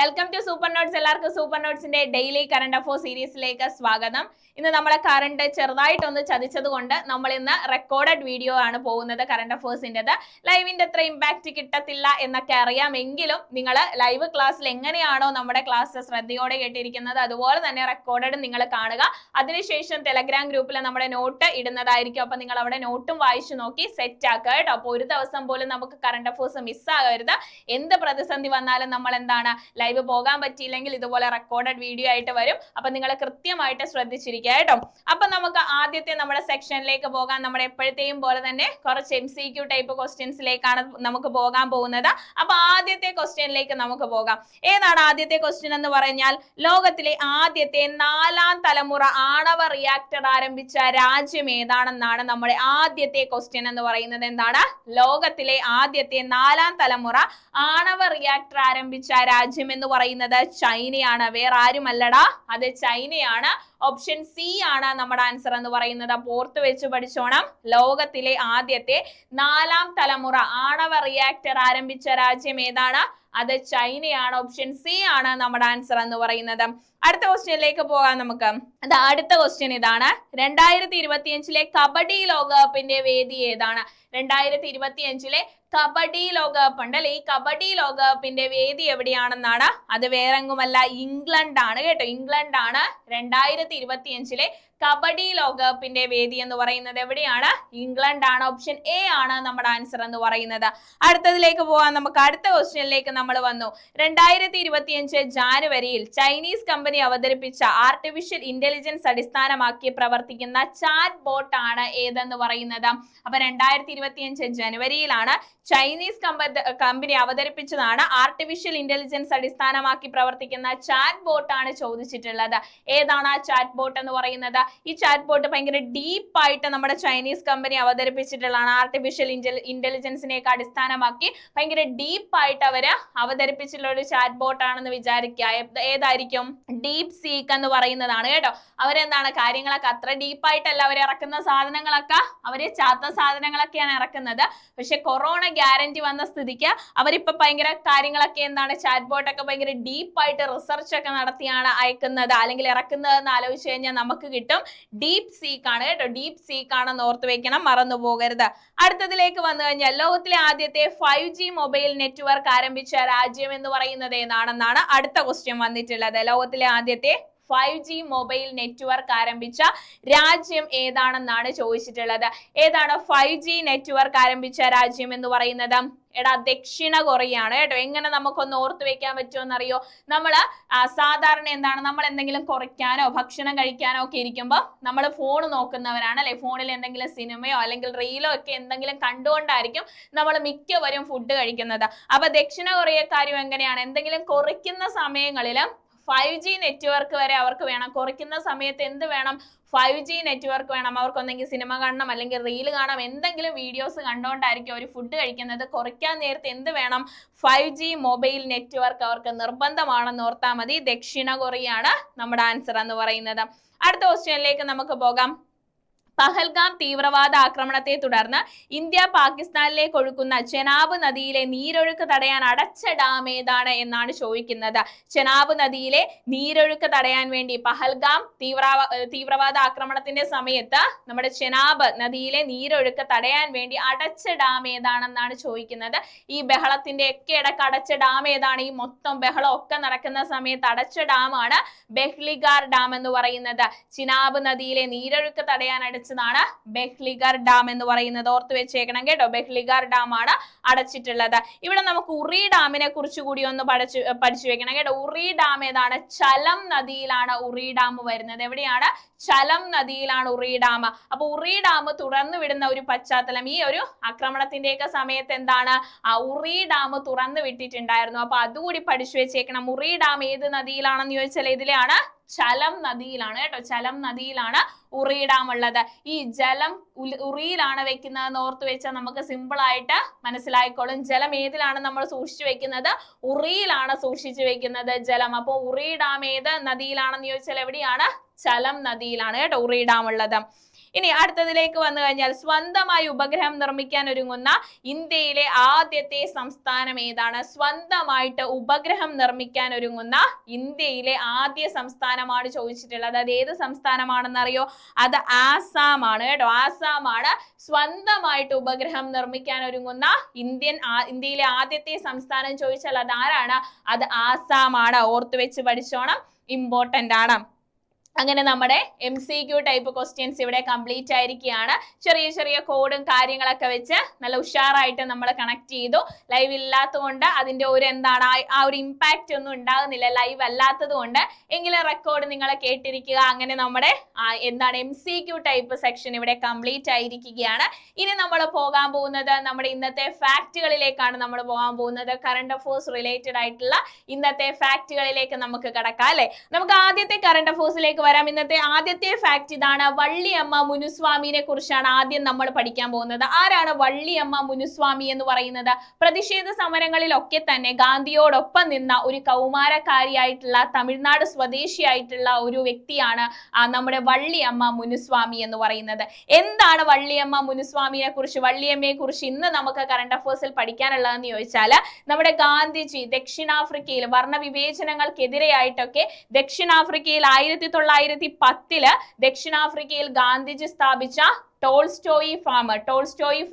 Welcome to Super Notes. എല്ലാവർക്കും Super നോട്ട്സിന്റെ daily current affair സീരീസിലേക്ക് സ്വാഗതം. ഇന്ന് നമ്മളെ കറണ്ട് ചെറുതായിട്ടൊന്ന് ചതിച്ചത് കൊണ്ട് നമ്മൾ ഇന്ന് റെക്കോർഡഡ് വീഡിയോ ആണ് പോകുന്നത്. കറണ്ട് അഫയേഴ്സിൻ്റെത് ലൈവിന്റെ അത്ര ഇമ്പാക്ട് കിട്ടത്തില്ല എന്നൊക്കെ അറിയാമെങ്കിലും നിങ്ങൾ ലൈവ് ക്ലാസ്സിൽ എങ്ങനെയാണോ നമ്മുടെ ക്ലാസ് ശ്രദ്ധയോടെ കേട്ടിരിക്കുന്നത് അതുപോലെ തന്നെ റെക്കോർഡഡ് നിങ്ങൾ കാണുക. അതിനുശേഷം ടെലഗ്രാം ഗ്രൂപ്പിൽ നമ്മുടെ നോട്ട് ഇടുന്നതായിരിക്കും. അപ്പൊ നിങ്ങൾ അവിടെ നോട്ടും വായിച്ചു നോക്കി സെറ്റ് ആക്കുക കേട്ടോ. അപ്പൊ ഒരു ദിവസം പോലും നമുക്ക് കറണ്ട് അഫയേഴ്സ് മിസ്സാകരുത്. എന്ത് പ്രതിസന്ധി വന്നാലും നമ്മൾ എന്താണ് ലൈവ് പോകാൻ പറ്റിയില്ലെങ്കിൽ ഇതുപോലെ റെക്കോർഡഡ് വീഡിയോ ആയിട്ട് വരും. അപ്പൊ നിങ്ങൾ കൃത്യമായിട്ട് ശ്രദ്ധിച്ചിരിക്കുക കേട്ടോ. അപ്പൊ നമുക്ക് ആദ്യത്തെ നമ്മുടെ സെക്ഷനിലേക്ക് പോകാം. നമ്മുടെ എപ്പോഴത്തെയും പോലെ തന്നെ കുറച്ച് MCQ ടൈപ്പ് ക്വസ്റ്റ്യൻസിലേക്കാണ് നമുക്ക് പോകാൻ പോകുന്നത്. അപ്പൊ ആദ്യത്തെ ക്വസ്റ്റ്യനിലേക്ക് നമുക്ക് പോകാം. ഏതാണ് ആദ്യത്തെ ക്വസ്റ്റ്യൻ എന്ന് പറഞ്ഞാൽ ലോകത്തിലെ ആദ്യത്തെ 4ാം തലമുറ ആണവ റിയാക്ടർ ആരംഭിച്ച രാജ്യം ഏതാണെന്നാണ് നമ്മുടെ ആദ്യത്തെ ക്വസ്റ്റ്യൻ എന്ന് പറയുന്നത്. എന്താണ് ലോകത്തിലെ ആദ്യത്തെ 4ാം തലമുറ ആണവ റിയാക്ടർ ആരംഭിച്ച രാജ്യം എന്ന് പറയുന്നത് ചൈനയാണ്. വേറെ ആരുമല്ലടാ, അത് ചൈനയാണ്. ഓപ്ഷൻ സി ആണ് നമ്മുടെ ആൻസർ എന്ന് പറയുന്നത്. ഓർത്ത് വെച്ച് പഠിച്ചോണം. ലോകത്തിലെ ആദ്യത്തെ 4ാം തലമുറ ആണവ റിയാക്ടർ ആരംഭിച്ച രാജ്യം ഏതാണ്? അത് ചൈനയാണ്. ഓപ്ഷൻ സി ആണ് നമ്മുടെ ആൻസർ എന്ന് പറയുന്നത്. അടുത്ത ക്വസ്റ്റ്യനിലേക്ക് പോകാം നമുക്ക്. അടുത്ത ക്വസ്റ്റ്യൻ ഇതാണ്. 2025 കബഡി ലോകകപ്പിന്റെ വേദി ഏതാണ്? 2025 കബഡി ലോകകപ്പ് ഉണ്ടല്ലേ, ഈ കബഡി ലോകകപ്പിന്റെ വേദി എവിടെയാണെന്നാണ്? അത് വേറെങ്ങുമല്ല, ഇംഗ്ലണ്ട് ആണ് കേട്ടോ. ഇംഗ്ലണ്ട് ആണ് 2025 കബഡി ലോകകപ്പിന്റെ വേദി എന്ന് പറയുന്നത്. എവിടെയാണ്? ഇംഗ്ലണ്ട് ആണ്. ഓപ്ഷൻ എ ആണ് നമ്മുടെ ആൻസർ എന്ന് പറയുന്നത്. അടുത്തതിലേക്ക് പോകാം നമുക്ക്. അടുത്ത ക്വസ്റ്റ്യനിലേക്ക് നമ്മൾ വന്നു. 2025 ജാനുവരിയിൽ ചൈനീസ് കമ്പനി അവതരിപ്പിച്ച ആർട്ടിഫിഷ്യൽ ഇന്റലിജൻസ് അടിസ്ഥാനമാക്കി പ്രവർത്തിക്കുന്ന ചാറ്റ് ബോട്ട് ആണ് ഏതെന്ന് പറയുന്നത്. അപ്പൊ 2025 ജനുവരിയിലാണ് ചൈനീസ് കമ്പനി അവതരിപ്പിച്ചതാണ് ആർട്ടിഫിഷ്യൽ ഇന്റലിജൻസ് അടിസ്ഥാനമാക്കി പ്രവർത്തിക്കുന്ന ചാറ്റ് ബോട്ട് ആണ് ചോദിച്ചിട്ടുള്ളത്. ഏതാണ് ആ ചാറ്റ് ബോട്ട് എന്ന് പറയുന്നത്? ഈ ചാറ്റ് ബോട്ട് ഭയങ്കര ഡീപ്പായിട്ട് നമ്മുടെ ചൈനീസ് കമ്പനി അവതരിപ്പിച്ചിട്ടുള്ളതാണ്. ആർട്ടിഫിഷ്യൽ ഇന്റലിജൻസിനെയൊക്കെ അടിസ്ഥാനമാക്കി ഭയങ്കര ഡീപ്പായിട്ട് അവര് അവതരിപ്പിച്ചിട്ടുള്ള ഒരു ചാറ്റ് ബോട്ട് ആണെന്ന് വിചാരിക്കുക. ഏതായിരിക്കും? ഡീപ് സീക്ക് എന്ന് പറയുന്നതാണ് കേട്ടോ. അവരെന്താണ് കാര്യങ്ങളൊക്കെ അത്ര ഡീപ്പായിട്ടല്ല അവർ ഇറക്കുന്ന സാധനങ്ങളൊക്കെ, അവര് ചാത്ത സാധനങ്ങളൊക്കെയാണ് ഇറക്കുന്നത്. പക്ഷെ കൊറോണ ഗ്യാരണ്ടി വന്ന സ്ഥിതിക്ക് അവരിപ്പോ ഭയങ്കര കാര്യങ്ങളൊക്കെ എന്താണ് ചാറ്റ് ബോട്ടൊക്കെ ഭയങ്കര ഡീപ്പായിട്ട് റിസർച്ച് ഒക്കെ നടത്തിയാണ് അയക്കുന്നത് അല്ലെങ്കിൽ ഇറക്കുന്നത് എന്ന് ആലോചിച്ച് കഴിഞ്ഞാൽ നമുക്ക് കിട്ടും ഡീപ് സീക്ക് ആണ് കേട്ടോ. ഡീപ് സീക്ക് ആണെന്ന് ഓർത്ത് വെക്കണം, മറന്നു പോകരുത്. അടുത്തതിലേക്ക് വന്നു കഴിഞ്ഞാൽ ലോകത്തിലെ ആദ്യത്തെ 5G മൊബൈൽ നെറ്റ്വർക്ക് ആരംഭിച്ച രാജ്യം എന്ന് പറയുന്നത് ഏതാണെന്നാണ് അടുത്ത ക്വസ്റ്റ്യൻ വന്നിട്ടുള്ളത്. ലോകത്തിലെ ആദ്യത്തെ 5G മൊബൈൽ നെറ്റ്വർക്ക് ആരംഭിച്ച രാജ്യം ഏതാണെന്നാണ് ചോദിച്ചിട്ടുള്ളത്. ഏതാണ് 5G നെറ്റ്വർക്ക് ആരംഭിച്ച രാജ്യം എന്ന് പറയുന്നത്? എടാ, ദക്ഷിണ കൊറിയയാണ് കേട്ടോ. എങ്ങനെ നമുക്കൊന്ന് ഓർത്ത് വെക്കാൻ പറ്റുമെന്നറിയോ? നമ്മൾ സാധാരണ എന്താണ്, നമ്മൾ എന്തെങ്കിലും കുറയ്ക്കാനോ ഭക്ഷണം കഴിക്കാനോ ഒക്കെ ഇരിക്കുമ്പോൾ നമ്മൾ ഫോൺ നോക്കുന്നവരാണ് അല്ലെ. ഫോണിൽ എന്തെങ്കിലും സിനിമയോ അല്ലെങ്കിൽ റീലോ ഒക്കെ എന്തെങ്കിലും കണ്ടുകൊണ്ടായിരിക്കും നമ്മൾ മിക്കവരും ഫുഡ് കഴിക്കുന്നത്. അപ്പൊ ദക്ഷിണ കൊറിയക്കാരും എങ്ങനെയാണ്, എന്തെങ്കിലും കുറയ്ക്കുന്ന സമയങ്ങളിലും 5G നെറ്റ്വർക്ക് വരെ അവർക്ക് വേണം. കുറയ്ക്കുന്ന സമയത്ത് എന്ത് വേണം? 5G നെറ്റ്വർക്ക് വേണം. അവർക്ക് ഒന്നെങ്കിൽ സിനിമ കാണണം അല്ലെങ്കിൽ റീല് കാണാം, എന്തെങ്കിലും വീഡിയോസ് കണ്ടുകൊണ്ടായിരിക്കും അവർ ഫുഡ് കഴിക്കുന്നത്. കുറയ്ക്കാൻ നേരത്തെ എന്ത് വേണം? 5G മൊബൈൽ നെറ്റ്വർക്ക് അവർക്ക് നിർബന്ധമാണെന്ന് ഓർത്താൽ മതി. ദക്ഷിണ കൊറിയയാണ് നമ്മുടെ ആൻസർ എന്ന് പറയുന്നത്. അടുത്ത ക്വസ്റ്റ്യനിലേക്ക് നമുക്ക് പോകാം. പഹൽഗാം തീവ്രവാദ ആക്രമണത്തെ തുടർന്ന് ഇന്ത്യ പാകിസ്ഥാനിലേക്ക് ഒഴുക്കുന്ന ചെനാബ് നദിയിലെ നീരൊഴുക്ക് തടയാൻ അടച്ച ഡാം ഏതാണ് എന്നാണ് ചോദിക്കുന്നത്. ചെനാബ് നദിയിലെ നീരൊഴുക്ക് തടയാൻ വേണ്ടി പഹൽഗാം തീവ്രവാദ ആക്രമണത്തിന്റെ സമയത്ത് നമ്മുടെ ചെനാബ് നദിയിലെ നീരൊഴുക്ക് തടയാൻ വേണ്ടി അടച്ച ഡാം ഏതാണെന്നാണ് ചോദിക്കുന്നത്. ഈ ബഹളത്തിന്റെ ഒക്കെ ഇടക്ക് അടച്ച ഡാം ഏതാണ്? ഈ മൊത്തം ബഹളം ഒക്കെ നടക്കുന്ന സമയത്ത് അടച്ച ഡാമാണ് ബെഹ്ലിഗാർ ഡാം എന്ന് പറയുന്നത്. ചിനാബ് നദിയിലെ നീരൊഴുക്ക് തടയാൻ അടച്ചതാണ് ബെഹ്ലിഗാർ ഡാം എന്ന് പറയുന്നത്. ഓർത്ത് വെച്ചേക്കണം കേട്ടോ. ബെഹ്ലിഗാർ ഡാം ആണ് അടച്ചിട്ടുള്ളത്. ഇവിടെ നമുക്ക് ഉറി ഡാമിനെ കുറിച്ച് കൂടി ഒന്ന് പഠിച്ചു വെക്കണം കേട്ടോ. ഉറി ഡാം ഏതാണ്? ചലം നദിയിലാണ് ഉറി ഡാം വരുന്നത്. എവിടെയാണ്? ചലം നദിയിലാണ് ഉറി ഡാം. അപ്പൊ ഉറി ഡാം തുറന്നു വിടുന്ന ഒരു പശ്ചാത്തലം ഈ ഒരു ആക്രമണത്തിന്റെയൊക്കെ സമയത്ത് എന്താണ്, ആ ഉറി ഡാം തുറന്നു വിട്ടിട്ടുണ്ടായിരുന്നു. അപ്പൊ അതുകൂടി പഠിച്ചു വെച്ചേക്കണം. ഉറി ഡാം ഏത് നദിയിലാണെന്ന് ചോദിച്ചാൽ ഇതിലാണ് ചലം നദിയിലാണ് കേട്ടോ. ചലം നദിയിലാണ് ഉറി ഡാം ഉള്ളത്. ഈ ജലം ഉറിയിലാണ് വെക്കുന്നതെന്ന് ഓർത്ത് വെച്ചാൽ നമുക്ക് സിമ്പിൾ ആയിട്ട് മനസ്സിലായിക്കോളും. ജലം ഏതിലാണ് നമ്മൾ സൂക്ഷിച്ചു വെക്കുന്നത്? ഉറിയിലാണ് സൂക്ഷിച്ചു വെക്കുന്നത് ജലം. അപ്പോൾ ഉറി ഡാം ഏത് നദിയിലാണെന്ന് ചോദിച്ചാൽ എവിടെയാണ്? ചലം നദിയിലാണ് കേട്ടോ ഉറി ഡാം ഉള്ളത്. ഇനി അടുത്തതിലേക്ക് വന്നു കഴിഞ്ഞാൽ സ്വന്തമായി ഉപഗ്രഹം നിർമ്മിക്കാൻ ഒരുങ്ങുന്ന ഇന്ത്യയിലെ ആദ്യത്തെ സംസ്ഥാനം ഏതാണ്? സ്വന്തമായിട്ട് ഉപഗ്രഹം നിർമ്മിക്കാൻ ഒരുങ്ങുന്ന ഇന്ത്യയിലെ ആദ്യ സംസ്ഥാനമാണ് ചോദിച്ചിട്ടുള്ളത്. അത് ഏത് സംസ്ഥാനമാണെന്നറിയോ? അത് ആസാം ആണ് കേട്ടോ. ആസാം ആണ് സ്വന്തമായിട്ട് ഉപഗ്രഹം നിർമ്മിക്കാൻ ഒരുങ്ങുന്ന ഇന്ത്യയിലെ ആദ്യത്തെ സംസ്ഥാനം ചോദിച്ചാൽ അത് ആരാണ്? അത് ആസാം ആണ്. ഓർത്തു വെച്ച് പഠിച്ചോണം, ഇമ്പോർട്ടന്റ് ആണ്. അങ്ങനെ നമ്മുടെ MCQ ടൈപ്പ് ക്വസ്റ്റ്യൻസ് ഇവിടെ കംപ്ലീറ്റ് ആയിരിക്കുകയാണ്. ചെറിയ ചെറിയ കോഡും കാര്യങ്ങളൊക്കെ വെച്ച് നല്ല ഉഷാറായിട്ട് നമ്മൾ കണക്ട് ചെയ്തു. ലൈവ് ഇല്ലാത്തതുകൊണ്ട് അതിന്റെ ഒരു എന്താണ് ആ ഒരു ഇമ്പാക്റ്റ് ഒന്നും ഉണ്ടാകുന്നില്ല ലൈവ് അല്ലാത്തത് കൊണ്ട്. എങ്കിലും റെക്കോർഡ് നിങ്ങൾ കേട്ടിരിക്കുക. അങ്ങനെ നമ്മുടെ എന്താണ് MCQ ടൈപ്പ് സെക്ഷൻ ഇവിടെ കംപ്ലീറ്റ് ആയിരിക്കുകയാണ്. ഇനി നമ്മൾ പോകാൻ പോകുന്നത് നമ്മുടെ ഇന്നത്തെ ഫാക്റ്റുകളിലേക്കാണ് നമ്മൾ പോകാൻ പോകുന്നത്. കറണ്ട് അഫേഴ്സ് റിലേറ്റഡ് ആയിട്ടുള്ള ഇന്നത്തെ ഫാക്റ്റുകളിലേക്ക് നമുക്ക് കടക്കാം അല്ലെ. നമുക്ക് ആദ്യത്തെ കറണ്ട് അഫേഴ്സിലേക്ക് വരാം. ഇന്നത്തെ ആദ്യത്തെ ഫാക്ട് ഇതാണ്. വള്ളിയമ്മ മുനുസ്വാമിനെ കുറിച്ചാണ് ആദ്യം നമ്മൾ പഠിക്കാൻ പോകുന്നത്. ആരാണ് വള്ളിയമ്മ മുനുസ്വാമി എന്ന് പറയുന്നത്? പ്രതിഷേധ സമരങ്ങളിലൊക്കെ തന്നെ ഗാന്ധിയോടൊപ്പം നിന്ന ഒരു കൗമാരക്കാരിയായിട്ടുള്ള തമിഴ്നാട് സ്വദേശിയായിട്ടുള്ള ഒരു വ്യക്തിയാണ് നമ്മുടെ വള്ളിയമ്മ മുനുസ്വാമി എന്ന് പറയുന്നത്. എന്താണ് വള്ളിയമ്മ മുനുസ്വാമിയെ കുറിച്ച്, വള്ളിയമ്മയെ കുറിച്ച് ഇന്ന് നമുക്ക് കറണ്ട് അഫേഴ്സിൽ പഠിക്കാനുള്ളതെന്ന് ചോദിച്ചാൽ, നമ്മുടെ ഗാന്ധിജി ദക്ഷിണാഫ്രിക്കയിൽ വർണ്ണവിവേചനങ്ങൾക്കെതിരെയായിട്ടൊക്കെ ദക്ഷിണാഫ്രിക്കയിൽ 1910 ദക്ഷിണാഫ്രിക്കയിൽ ഗാന്ധിജി സ്ഥാപിച്ച ടോൾസ്റ്റോയി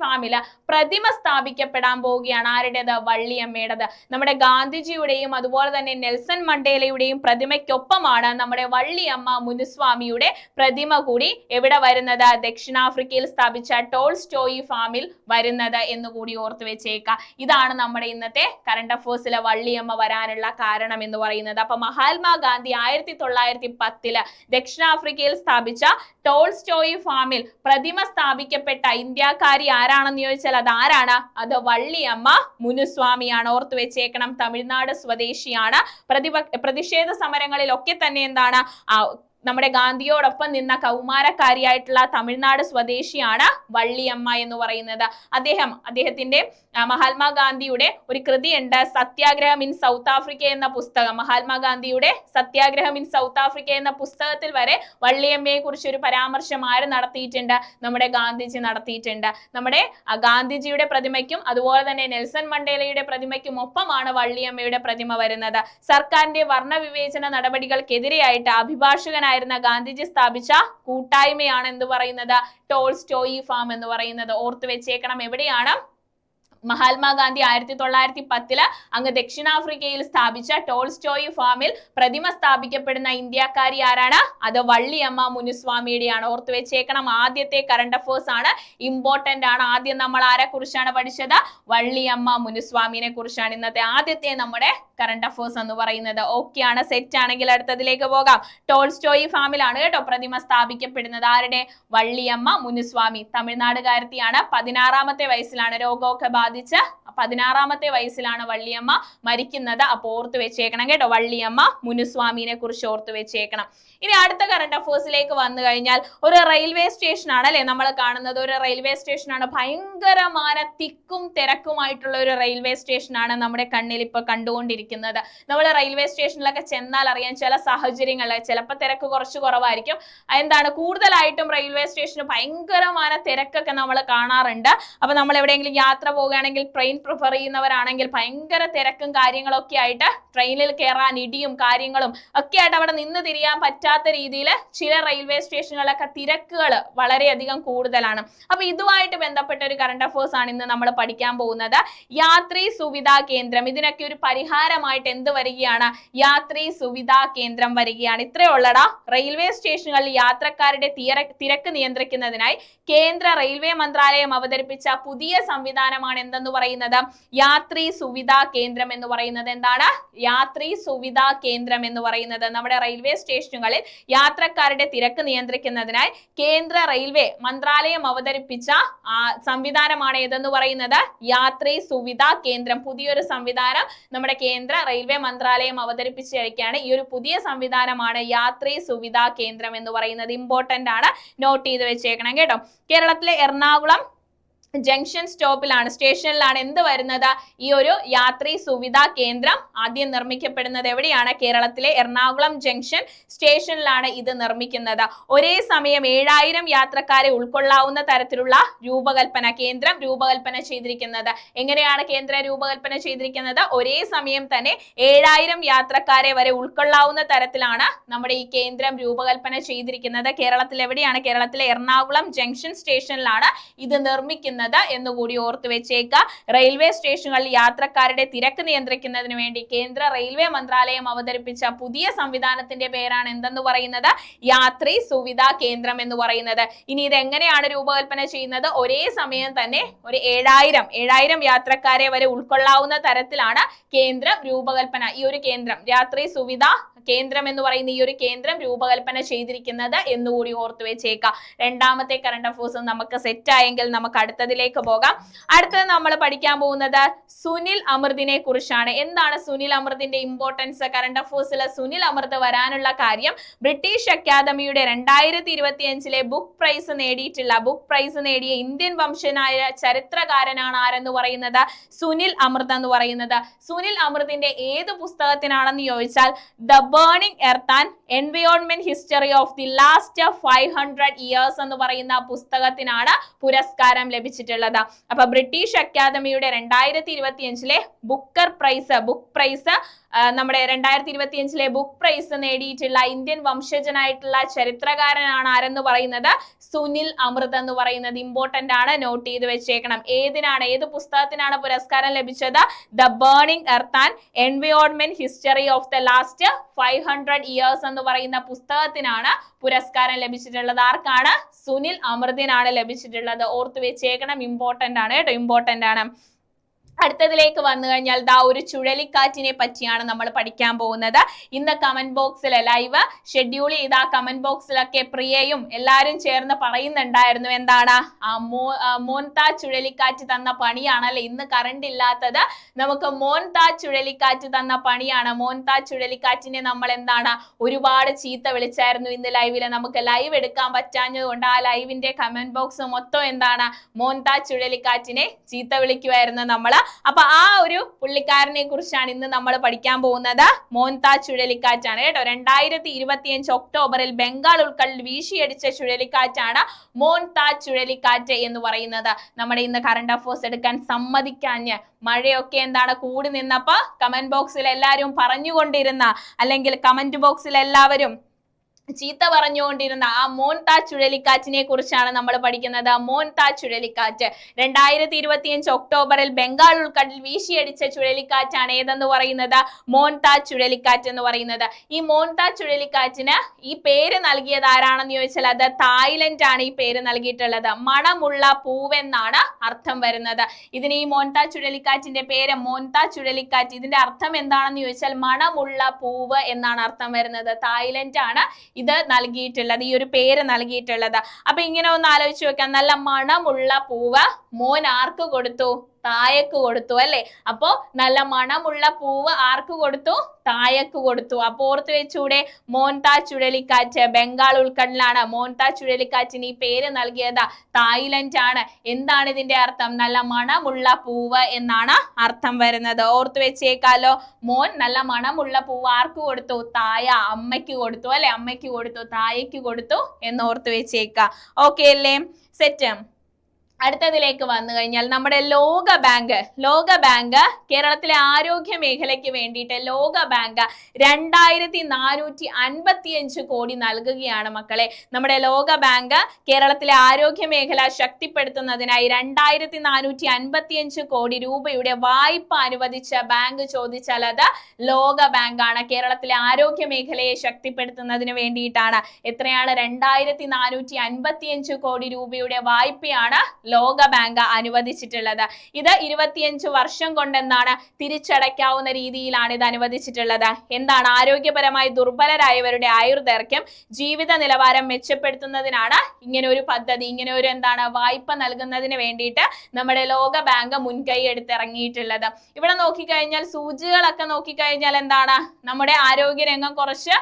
ഫാമില് പ്രതിമ സ്ഥാപിക്കപ്പെടാൻ പോവുകയാണ്. ആരുടേത്? വള്ളിയമ്മയുടേത്. നമ്മുടെ ഗാന്ധിജിയുടെയും അതുപോലെ തന്നെ നെൽസൺ മണ്ടേലയുടെയും പ്രതിമയ്ക്കൊപ്പമാണ് നമ്മുടെ വള്ളിയമ്മ മുനുസ്വാമിയുടെ പ്രതിമ കൂടി എവിടെ വരുന്നത്? ദക്ഷിണാഫ്രിക്കയിൽ സ്ഥാപിച്ച ടോൾസ്റ്റോയി ഫാമിൽ വരുന്നത് എന്ന് കൂടി ഓർത്ത് വെച്ചേക്കുക. ഇതാണ് നമ്മുടെ ഇന്നത്തെ കറണ്ട് അഫേഴ്സിലെ വള്ളിയമ്മ വരാനുള്ള കാരണം എന്ന് പറയുന്നത്. അപ്പൊ മഹാത്മാഗാന്ധി 1910 ദക്ഷിണാഫ്രിക്കയിൽ സ്ഥാപിച്ച ടോൾസ്റ്റോയി ഫാമിൽ പ്രതിമ സ്ഥാപിക്കപ്പെട്ട ഇന്ത്യക്കാരി ആരാണെന്ന് ചോദിച്ചാൽ അത് ആരാണ്? അത് വള്ളിയമ്മ മുനുസ്വാമിയാണ്. ഓർത്തു വെച്ചേക്കണം, തമിഴ്നാട് സ്വദേശിയാണ്. പ്രതിഷേധ സമരങ്ങളിലൊക്കെ തന്നെ എന്താണ് നമ്മുടെ ഗാന്ധിയോടൊപ്പം നിന്ന കൗമാരക്കാരിയായിട്ടുള്ള തമിഴ്നാട് സ്വദേശിയാണ് വള്ളിയമ്മ എന്ന് പറയുന്നത്. അദ്ദേഹത്തിന്റെ മഹാത്മാഗാന്ധിയുടെ ഒരു കൃതിയുണ്ട്, സത്യാഗ്രഹം ഇൻ സൗത്ത് ആഫ്രിക്ക എന്ന പുസ്തകം. മഹാത്മാഗാന്ധിയുടെ സത്യാഗ്രഹം ഇൻ സൗത്ത് ആഫ്രിക്ക എന്ന പുസ്തകത്തിൽ വരെ വള്ളിയമ്മയെ കുറിച്ച് ഒരു പരാമർശം ആര് നടത്തിയിട്ടുണ്ട്? നമ്മുടെ ഗാന്ധിജി നടത്തിയിട്ടുണ്ട്. നമ്മുടെ ഗാന്ധിജിയുടെ പ്രതിമയ്ക്കും അതുപോലെ തന്നെ നെൽസൺ മണ്ടേലയുടെ പ്രതിമയ്ക്കും ഒപ്പമാണ് വള്ളിയമ്മയുടെ പ്രതിമ വരുന്നത്. സർക്കാരിന്റെ വർണ്ണവിവേചന നടപടികൾക്കെതിരെയായിട്ട് അഭിഭാഷകനായിരുന്ന ഗാന്ധിജി സ്ഥാപിച്ച കൂട്ടായ്മയാണ് എന്ത് പറയുന്നത്? ടോൾസ്റ്റോയി ഫാം എന്ന് പറയുന്നത്. ഓർത്തു വെച്ചേക്കണം, എവിടെയാണ്? മഹാത്മാഗാന്ധി 1910 അങ്ങ് ദക്ഷിണാഫ്രിക്കയിൽ സ്ഥാപിച്ച ടോൾസ്റ്റോയി ഫാമിൽ പ്രതിമ സ്ഥാപിക്കപ്പെടുന്ന ഇന്ത്യക്കാരി ആരാണ്? അത് വള്ളിയമ്മ മുനുസ്വാമിയുടെയാണ്. ഓർത്തു വെച്ചേക്കണം, ആദ്യത്തെ കറണ്ട് അഫേഴ്സ് ആണ്, ഇമ്പോർട്ടന്റ് ആണ്. ആദ്യം നമ്മൾ ആരെ കുറിച്ചാണ് പഠിച്ചത്? വള്ളിയമ്മ മുനുസ്വാമിനെ കുറിച്ചാണ് ഇന്നത്തെ ആദ്യത്തെ നമ്മുടെ കറണ്ട് അഫേഴ്സ് എന്ന് പറയുന്നത്. ഓക്കെ ആണ്, സെറ്റ് ആണെങ്കിൽ അടുത്തതിലേക്ക് പോകാം. ടോൾസ്റ്റോയി ഫാമിലാണ് കേട്ടോ പ്രതിമ സ്ഥാപിക്കപ്പെടുന്നത്. ആരുടെ? വള്ളിയമ്മ മുനുസ്വാമി. തമിഴ്നാടുകാരത്തിയാണ്. 16ാമത്തെ വയസ്സിലാണ് രോഗമൊക്കെ ബാധിച്ച് 16ാമത്തെ വയസ്സിലാണ് വള്ളിയമ്മ മരിക്കുന്നത്. അപ്പൊ ഓർത്ത് വെച്ചേക്കണം കേട്ടോ, വള്ളിയമ്മ മുനുസ്വാമിനെ കുറിച്ച് ഓർത്ത് വെച്ചേക്കണം. ഇനി അടുത്ത കറണ്ട് അഫേഴ്സിലേക്ക് വന്നു കഴിഞ്ഞാൽ ഒരു റെയിൽവേ സ്റ്റേഷൻ ആണ് അല്ലെ നമ്മൾ കാണുന്നത്. ഒരു റെയിൽവേ സ്റ്റേഷൻ ആണ്, ഭയങ്കരമായ തിക്കും തിരക്കുമായിട്ടുള്ള ഒരു റെയിൽവേ സ്റ്റേഷൻ ആണ് നമ്മുടെ കണ്ണിൽ ഇപ്പൊ കണ്ടുകൊണ്ടിരിക്കുന്നത്. നമ്മൾ റെയിൽവേ സ്റ്റേഷനിലൊക്കെ ചെന്നാൽ അറിയാം, ചില സാഹചര്യങ്ങളിൽ ചിലപ്പോൾ തിരക്ക് കുറച്ച് കുറവായിരിക്കും. എന്താണ് കൂടുതലായിട്ടും റെയിൽവേ സ്റ്റേഷന് ഭയങ്കരമായ തിരക്കൊക്കെ നമ്മൾ കാണാറുണ്ട്. അപ്പൊ നമ്മൾ എവിടെയെങ്കിലും യാത്ര പോകുകയാണെങ്കിൽ, ട്രെയിൻ പ്രിഫർ ചെയ്യുന്നവരാണെങ്കിൽ ഭയങ്കര തിരക്കും കാര്യങ്ങളൊക്കെ ആയിട്ട് ട്രെയിനിൽ കയറാൻ ഇടിയും കാര്യങ്ങളും ഒക്കെ ആയിട്ട് അവിടെ നിന്ന് തിരിയാൻ പറ്റാത്ത രീതിയിൽ ചില റെയിൽവേ സ്റ്റേഷനുകളൊക്കെ തിരക്കുകൾ വളരെയധികം കൂടുതലാണ്. അപ്പൊ ഇതുമായിട്ട് ബന്ധപ്പെട്ട ഒരു കറണ്ട് അഫേഴ്സ് ആണ് ഇന്ന് നമ്മൾ പഠിക്കാൻ പോകുന്നത്. യാത്രീ സുവിധാ കേന്ദ്രം, ഇതിനൊക്കെ ഒരു പരിഹാരമായിട്ട് എന്ത് വരികയാണ്? യാത്രീ സുവിധാ കേന്ദ്രം വരികയാണ്. ഇത്രയേ ഉള്ളടാ. റെയിൽവേ സ്റ്റേഷനുകളിൽ യാത്രക്കാരുടെ തിരക്ക് നിയന്ത്രിക്കുന്നതിനായി കേന്ദ്ര റെയിൽവേ മന്ത്രാലയം അവതരിപ്പിച്ച പുതിയ സംവിധാനമാണ് എന്തെന്ന് പറയുന്നത്? യാത്രീ സുവിധാ കേന്ദ്രം എന്ന് പറയുന്നത്. എന്താണ് യാത്രീ സുവിധാ കേന്ദ്രം എന്ന് പറയുന്നത്? നമ്മുടെ റെയിൽവേ സ്റ്റേഷനുകളിൽ യാത്രക്കാരുടെ തിരക്ക് നിയന്ത്രിക്കുന്നതിനായി കേന്ദ്ര റെയിൽവേ മന്ത്രാലയം അവതരിപ്പിച്ച സംവിധാനമാണ് ഏതെന്ന് പറയുന്നത്? യാത്രീ സുവിധാ കേന്ദ്രം. പുതിയൊരു സംവിധാനം നമ്മുടെ കേന്ദ്ര റെയിൽവേ മന്ത്രാലയം അവതരിപ്പിച്ചിരിക്കുകയാണ്. ഈ ഒരു പുതിയ സംവിധാനമാണ് യാത്രീ സുവിധാ കേന്ദ്രം എന്ന് പറയുന്നത്. ഇമ്പോർട്ടന്റ് ആണ്, നോട്ട് ചെയ്ത് വെച്ചേക്കണം കേട്ടോ. കേരളത്തിലെ എറണാകുളം ജംഗ്ഷൻ സ്റ്റോപ്പിലാണ്, സ്റ്റേഷനിലാണ് എന്ത് വരുന്നത്? ഈ ഒരു യാത്രീ സുവിധാ കേന്ദ്രം ആദ്യം നിർമ്മിക്കപ്പെടുന്നത് എവിടെയാണ്? കേരളത്തിലെ എറണാകുളം ജംഗ്ഷൻ സ്റ്റേഷനിലാണ് ഇത് നിർമ്മിക്കുന്നത്. ഒരേ സമയം 7000 യാത്രക്കാരെ ഉൾക്കൊള്ളാവുന്ന തരത്തിലുള്ള കേന്ദ്രം രൂപകൽപ്പന ചെയ്തിരിക്കുന്നത്. എങ്ങനെയാണ് കേന്ദ്രം രൂപകൽപ്പന ചെയ്തിരിക്കുന്നത്? ഒരേ സമയം തന്നെ 7000 യാത്രക്കാരെ വരെ ഉൾക്കൊള്ളാവുന്ന തരത്തിലാണ് നമ്മുടെ ഈ കേന്ദ്രം രൂപകൽപ്പന ചെയ്തിരിക്കുന്നത്. കേരളത്തിൽ എവിടെയാണ്? കേരളത്തിലെ എറണാകുളം ജംഗ്ഷൻ സ്റ്റേഷനിലാണ് ഇത് നിർമ്മിക്കുന്നത് എന്നുകൂടി ഓർത്തു വെച്ചേക്കുക. റെയിൽവേ സ്റ്റേഷനുകളിൽ യാത്രക്കാരുടെ തിരക്ക് നിയന്ത്രിക്കുന്നതിന് വേണ്ടി കേന്ദ്ര റെയിൽവേ മന്ത്രാലയം അവതരിപ്പിച്ച പുതിയ സംവിധാനത്തിന്റെ പേരാണ് എന്തെന്ന് പറയുന്നത്? യാത്രീ സുവിധാ കേന്ദ്രം എന്ന് പറയുന്നത്. ഇനി ഇത് എങ്ങനെയാണ് രൂപകൽപ്പന ചെയ്യുന്നത്? ഒരേ സമയം തന്നെ ഒരു 7000 യാത്രക്കാരെ വരെ ഉൾക്കൊള്ളാവുന്ന തരത്തിലാണ് കേന്ദ്രം രൂപകൽപ്പന, ഈ ഒരു കേന്ദ്രം യാത്രീ സുവിധാ കേന്ദ്രം എന്ന് പറയുന്ന ഈ ഒരു കേന്ദ്രം രൂപകൽപ്പന ചെയ്തിരിക്കുന്നത് എന്നുകൂടി ഓർത്തു വെച്ചേക്കാം. രണ്ടാമത്തെ കറണ്ട് അഫയേഴ്സ് നമുക്ക് സെറ്റ് ആയെങ്കിൽ നമുക്ക് അടുത്തതിലേക്ക് പോകാം. അടുത്തത് നമ്മൾ പഠിക്കാൻ പോകുന്നത് സുനിൽ അമൃതിനെ കുറിച്ചാണ്. എന്താണ് സുനിൽ അമൃതിന്റെ ഇമ്പോർട്ടൻസ്? കറണ്ട് അഫയേഴ്സിൽ സുനിൽ അമൃത് വരാനുള്ള കാര്യം, ബ്രിട്ടീഷ് അക്കാദമിയുടെ 2025 ബുക്ക് പ്രൈസ് നേടിയ ഇന്ത്യൻ വംശനായ ചരിത്രകാരനാണ് ആരെന്ന് പറയുന്നത്? സുനിൽ അമൃത് എന്ന് പറയുന്നത്. സുനിൽ അമൃതിന്റെ ഏത് പുസ്തകത്തിനാണെന്ന് ചോദിച്ചാൽ the burning earth and environment history of the last 500 years എന്ന് പറയുന്ന പുസ്തകത്തിനാണ് പുരസ്കാരം ലഭിച്ചിട്ടുള്ളത്. അപ്പൊ ബ്രിട്ടീഷ് അക്കാദമിയുടെ 2025 ബുക്ക് പ്രൈസ് നമ്മുടെ 2025 ബുക്ക് പ്രൈസ് നേടിയിട്ടുള്ള ഇന്ത്യൻ വംശജനായിട്ടുള്ള ചരിത്രകാരനാണ് ആരെന്ന് പറയുന്നത്? സുനിൽ അമൃത് എന്ന് പറയുന്നത്. ഇമ്പോർട്ടന്റ് ആണ്, നോട്ട് ചെയ്ത് വെച്ചേക്കണം. ഏത് പുസ്തകത്തിനാണ് പുരസ്കാരം ലഭിച്ചത്? The burning earth and environment history of the last 500 years എന്ന് പറയുന്ന പുസ്തകത്തിനാണ് പുരസ്കാരം ലഭിച്ചിട്ടുള്ളത്. ആർക്കാണ്? സുനിൽ അമൃതിനാണ് ലഭിച്ചിട്ടുള്ളത്. ഓർത്തു വെച്ചേക്കണം, ഇമ്പോർട്ടന്റ് ആണ് കേട്ടോ, ഇമ്പോർട്ടന്റ് ആണ്. അടുത്തതിലേക്ക് വന്നു കഴിഞ്ഞാൽ ഒരു ചുഴലിക്കാറ്റിനെ പറ്റിയാണ് നമ്മൾ പഠിക്കാൻ പോകുന്നത്. ഇന്ന് കമന്റ് ബോക്സിൽ ലൈവ് ഷെഡ്യൂൾ ചെയ്ത കമന്റ് ബോക്സിലൊക്കെ പ്രിയയും എല്ലാവരും ചേർന്ന് പറയുന്നുണ്ടായിരുന്നു, എന്താണ് മോൻതാ ചുഴലിക്കാറ്റ് തന്ന പണിയാണല്ലേ ഇന്ന് കറണ്ട് ഇല്ലാത്തത്. നമുക്ക് മോൻതാ ചുഴലിക്കാറ്റ് തന്ന പണിയാണ്. മോൻതാ ചുഴലിക്കാറ്റിനെ നമ്മൾ എന്താണ് ഒരുപാട് ചീത്ത വിളിച്ചായിരുന്നു ഇന്ന് ലൈവില്. നമുക്ക് ലൈവ് എടുക്കാൻ പറ്റാഞ്ഞത് കൊണ്ട് ആ ലൈവിന്റെ കമന്റ് ബോക്സ് മൊത്തം എന്താണ് മോൻതാ ചുഴലിക്കാറ്റിനെ ചീത്ത വിളിക്കുമായിരുന്നു നമ്മള്. അപ്പൊ ആ ഒരു പുള്ളിക്കാരനെ കുറിച്ചാണ് ഇന്ന് നമ്മൾ പഠിക്കാൻ പോകുന്നത്. മോൻതാ ചുഴലിക്കാറ്റാണ് കേട്ടോ. 2025 ഒക്ടോബറിൽ ബംഗാൾ ഉൾക്കടലിൽ വീശിയടിച്ച ചുഴലിക്കാറ്റാണ് മോൻതാ ചുഴലിക്കാറ്റ് എന്ന് പറയുന്നത്. നമ്മുടെ ഇന്ന് കറണ്ട് അഫയേഴ്സ് എടുക്കാൻ സമ്മതിക്കാഞ്ഞ് മഴയൊക്കെ എന്താണ് കൂടി നിന്നപ്പോ കമന്റ് ബോക്സിൽ എല്ലാവരും പറഞ്ഞുകൊണ്ടിരുന്ന, അല്ലെങ്കിൽ കമന്റ് ബോക്സിൽ എല്ലാവരും ചീത്ത പറഞ്ഞുകൊണ്ടിരുന്ന ആ മോൻതാ ചുഴലിക്കാറ്റിനെ കുറിച്ചാണ് നമ്മൾ പഠിക്കുന്നത്. മോൻതാ ചുഴലിക്കാറ്റ് 2025 ഒക്ടോബറിൽ ബംഗാൾ ഉൾക്കടലിൽ വീശിയടിച്ച ചുഴലിക്കാറ്റാണ് ഏതെന്ന് പറയുന്നത്? മോൻതാ ചുഴലിക്കാറ്റ് എന്ന് പറയുന്നത്. ഈ മോൻതാ ചുഴലിക്കാറ്റിന് ഈ പേര് നൽകിയത് ആരാണെന്ന് ചോദിച്ചാൽ അത് തായ്ലൻഡ് ആണ് ഈ പേര് നൽകിയിട്ടുള്ളത്. മണമുള്ള പൂവെന്നാണ് അർത്ഥം വരുന്നത്. ഇതിന് ഈ മോൻതാ ചുഴലിക്കാറ്റിന്റെ പേര് മോൻതാ ചുഴലിക്കാറ്റ്, ഇതിന്റെ അർത്ഥം എന്താണെന്ന് ചോദിച്ചാൽ മണമുള്ള പൂവ് എന്നാണ് അർത്ഥം വരുന്നത്. തായ്ലൻഡ് ആണ് ഇത് നൽകിയിട്ടുള്ളത്, ഈ ഒരു പേര് നൽകിയിട്ടുള്ളത്. അപ്പൊ ഇങ്ങനെ ഒന്ന് ആലോചിച്ച് വെക്കാം, നല്ല മണമുള്ള പൂവ് മോൻ ആർക്ക് കൊടുത്തു? തായക്ക് കൊടുത്തു അല്ലെ. അപ്പോ നല്ല മണമുള്ള പൂവ് ആർക്ക് കൊടുത്തു? തായക്ക് കൊടുത്തു. അപ്പൊ ഓർത്ത് വെച്ചൂടെ, മോൻതാ ചുഴലിക്കാറ്റ് ബംഗാൾ ഉൾക്കടലാണ്. മോൻതാ ചുഴലിക്കാറ്റിന് ഈ പേര് നൽകിയത് തായ്ലൻഡ് ആണ്. എന്താണ് ഇതിന്റെ അർത്ഥം? നല്ല മണമുള്ള പൂവ് എന്നാണ് അർത്ഥം വരുന്നത്. ഓർത്ത് വെച്ചേക്കാലോ. മോൻ നല്ല മണമുള്ള പൂവ് ആർക്ക് കൊടുത്തു? തായ, അമ്മയ്ക്ക് കൊടുത്തു അല്ലെ. അമ്മയ്ക്ക് കൊടുത്തു, തായക്ക് കൊടുത്തു എന്ന് ഓർത്ത് വെച്ചേക്ക. ഓക്കെ അല്ലേ? സെറ്റ്. അടുത്തതിലേക്ക് വന്നു കഴിഞ്ഞാൽ നമ്മുടെ ലോക ബാങ്ക് കേരളത്തിലെ ആരോഗ്യ മേഖലയ്ക്ക് വേണ്ടിയിട്ട് ലോക ബാങ്ക് 2455 കോടി നൽകുകയാണ് മക്കളെ. നമ്മുടെ ലോക ബാങ്ക് കേരളത്തിലെ ആരോഗ്യ മേഖല ശക്തിപ്പെടുത്തുന്നതിനായി 2455 കോടി രൂപയുടെ വായ്പ അനുവദിച്ച ബാങ്ക് ചോദിച്ചാൽ അത് ലോക ബാങ്കാണ്. കേരളത്തിലെ ആരോഗ്യ മേഖലയെ ശക്തിപ്പെടുത്തുന്നതിന് വേണ്ടിയിട്ടാണ്. എത്രയാണ്? 2455 കോടി രൂപയുടെ വായ്പയാണ് ലോക ബാങ്ക് അനുവദിച്ചിട്ടുള്ളത്. ഇത് 25 വർഷം കൊണ്ട് എന്താണ് തിരിച്ചടയ്ക്കാവുന്ന രീതിയിലാണ് ഇത് അനുവദിച്ചിട്ടുള്ളത്. എന്താണ്? ആരോഗ്യപരമായി ദുർബലരായവരുടെ ആയുർദൈർഘ്യം, ജീവിത നിലവാരം മെച്ചപ്പെടുത്തുന്നതിനാണ് ഇങ്ങനെ ഒരു പദ്ധതി, ഇങ്ങനെ ഒരു എന്താണ് വായ്പ നൽകുന്നതിന് വേണ്ടിയിട്ട് നമ്മുടെ ലോക ബാങ്ക് മുൻകൈ എടുത്തിറങ്ങിയിട്ടുള്ളത്. ഇവിടെ നോക്കിക്കഴിഞ്ഞാൽ സൂചികളൊക്കെ നോക്കിക്കഴിഞ്ഞാൽ എന്താണ് നമ്മുടെ ആരോഗ്യരംഗം കുറച്ച്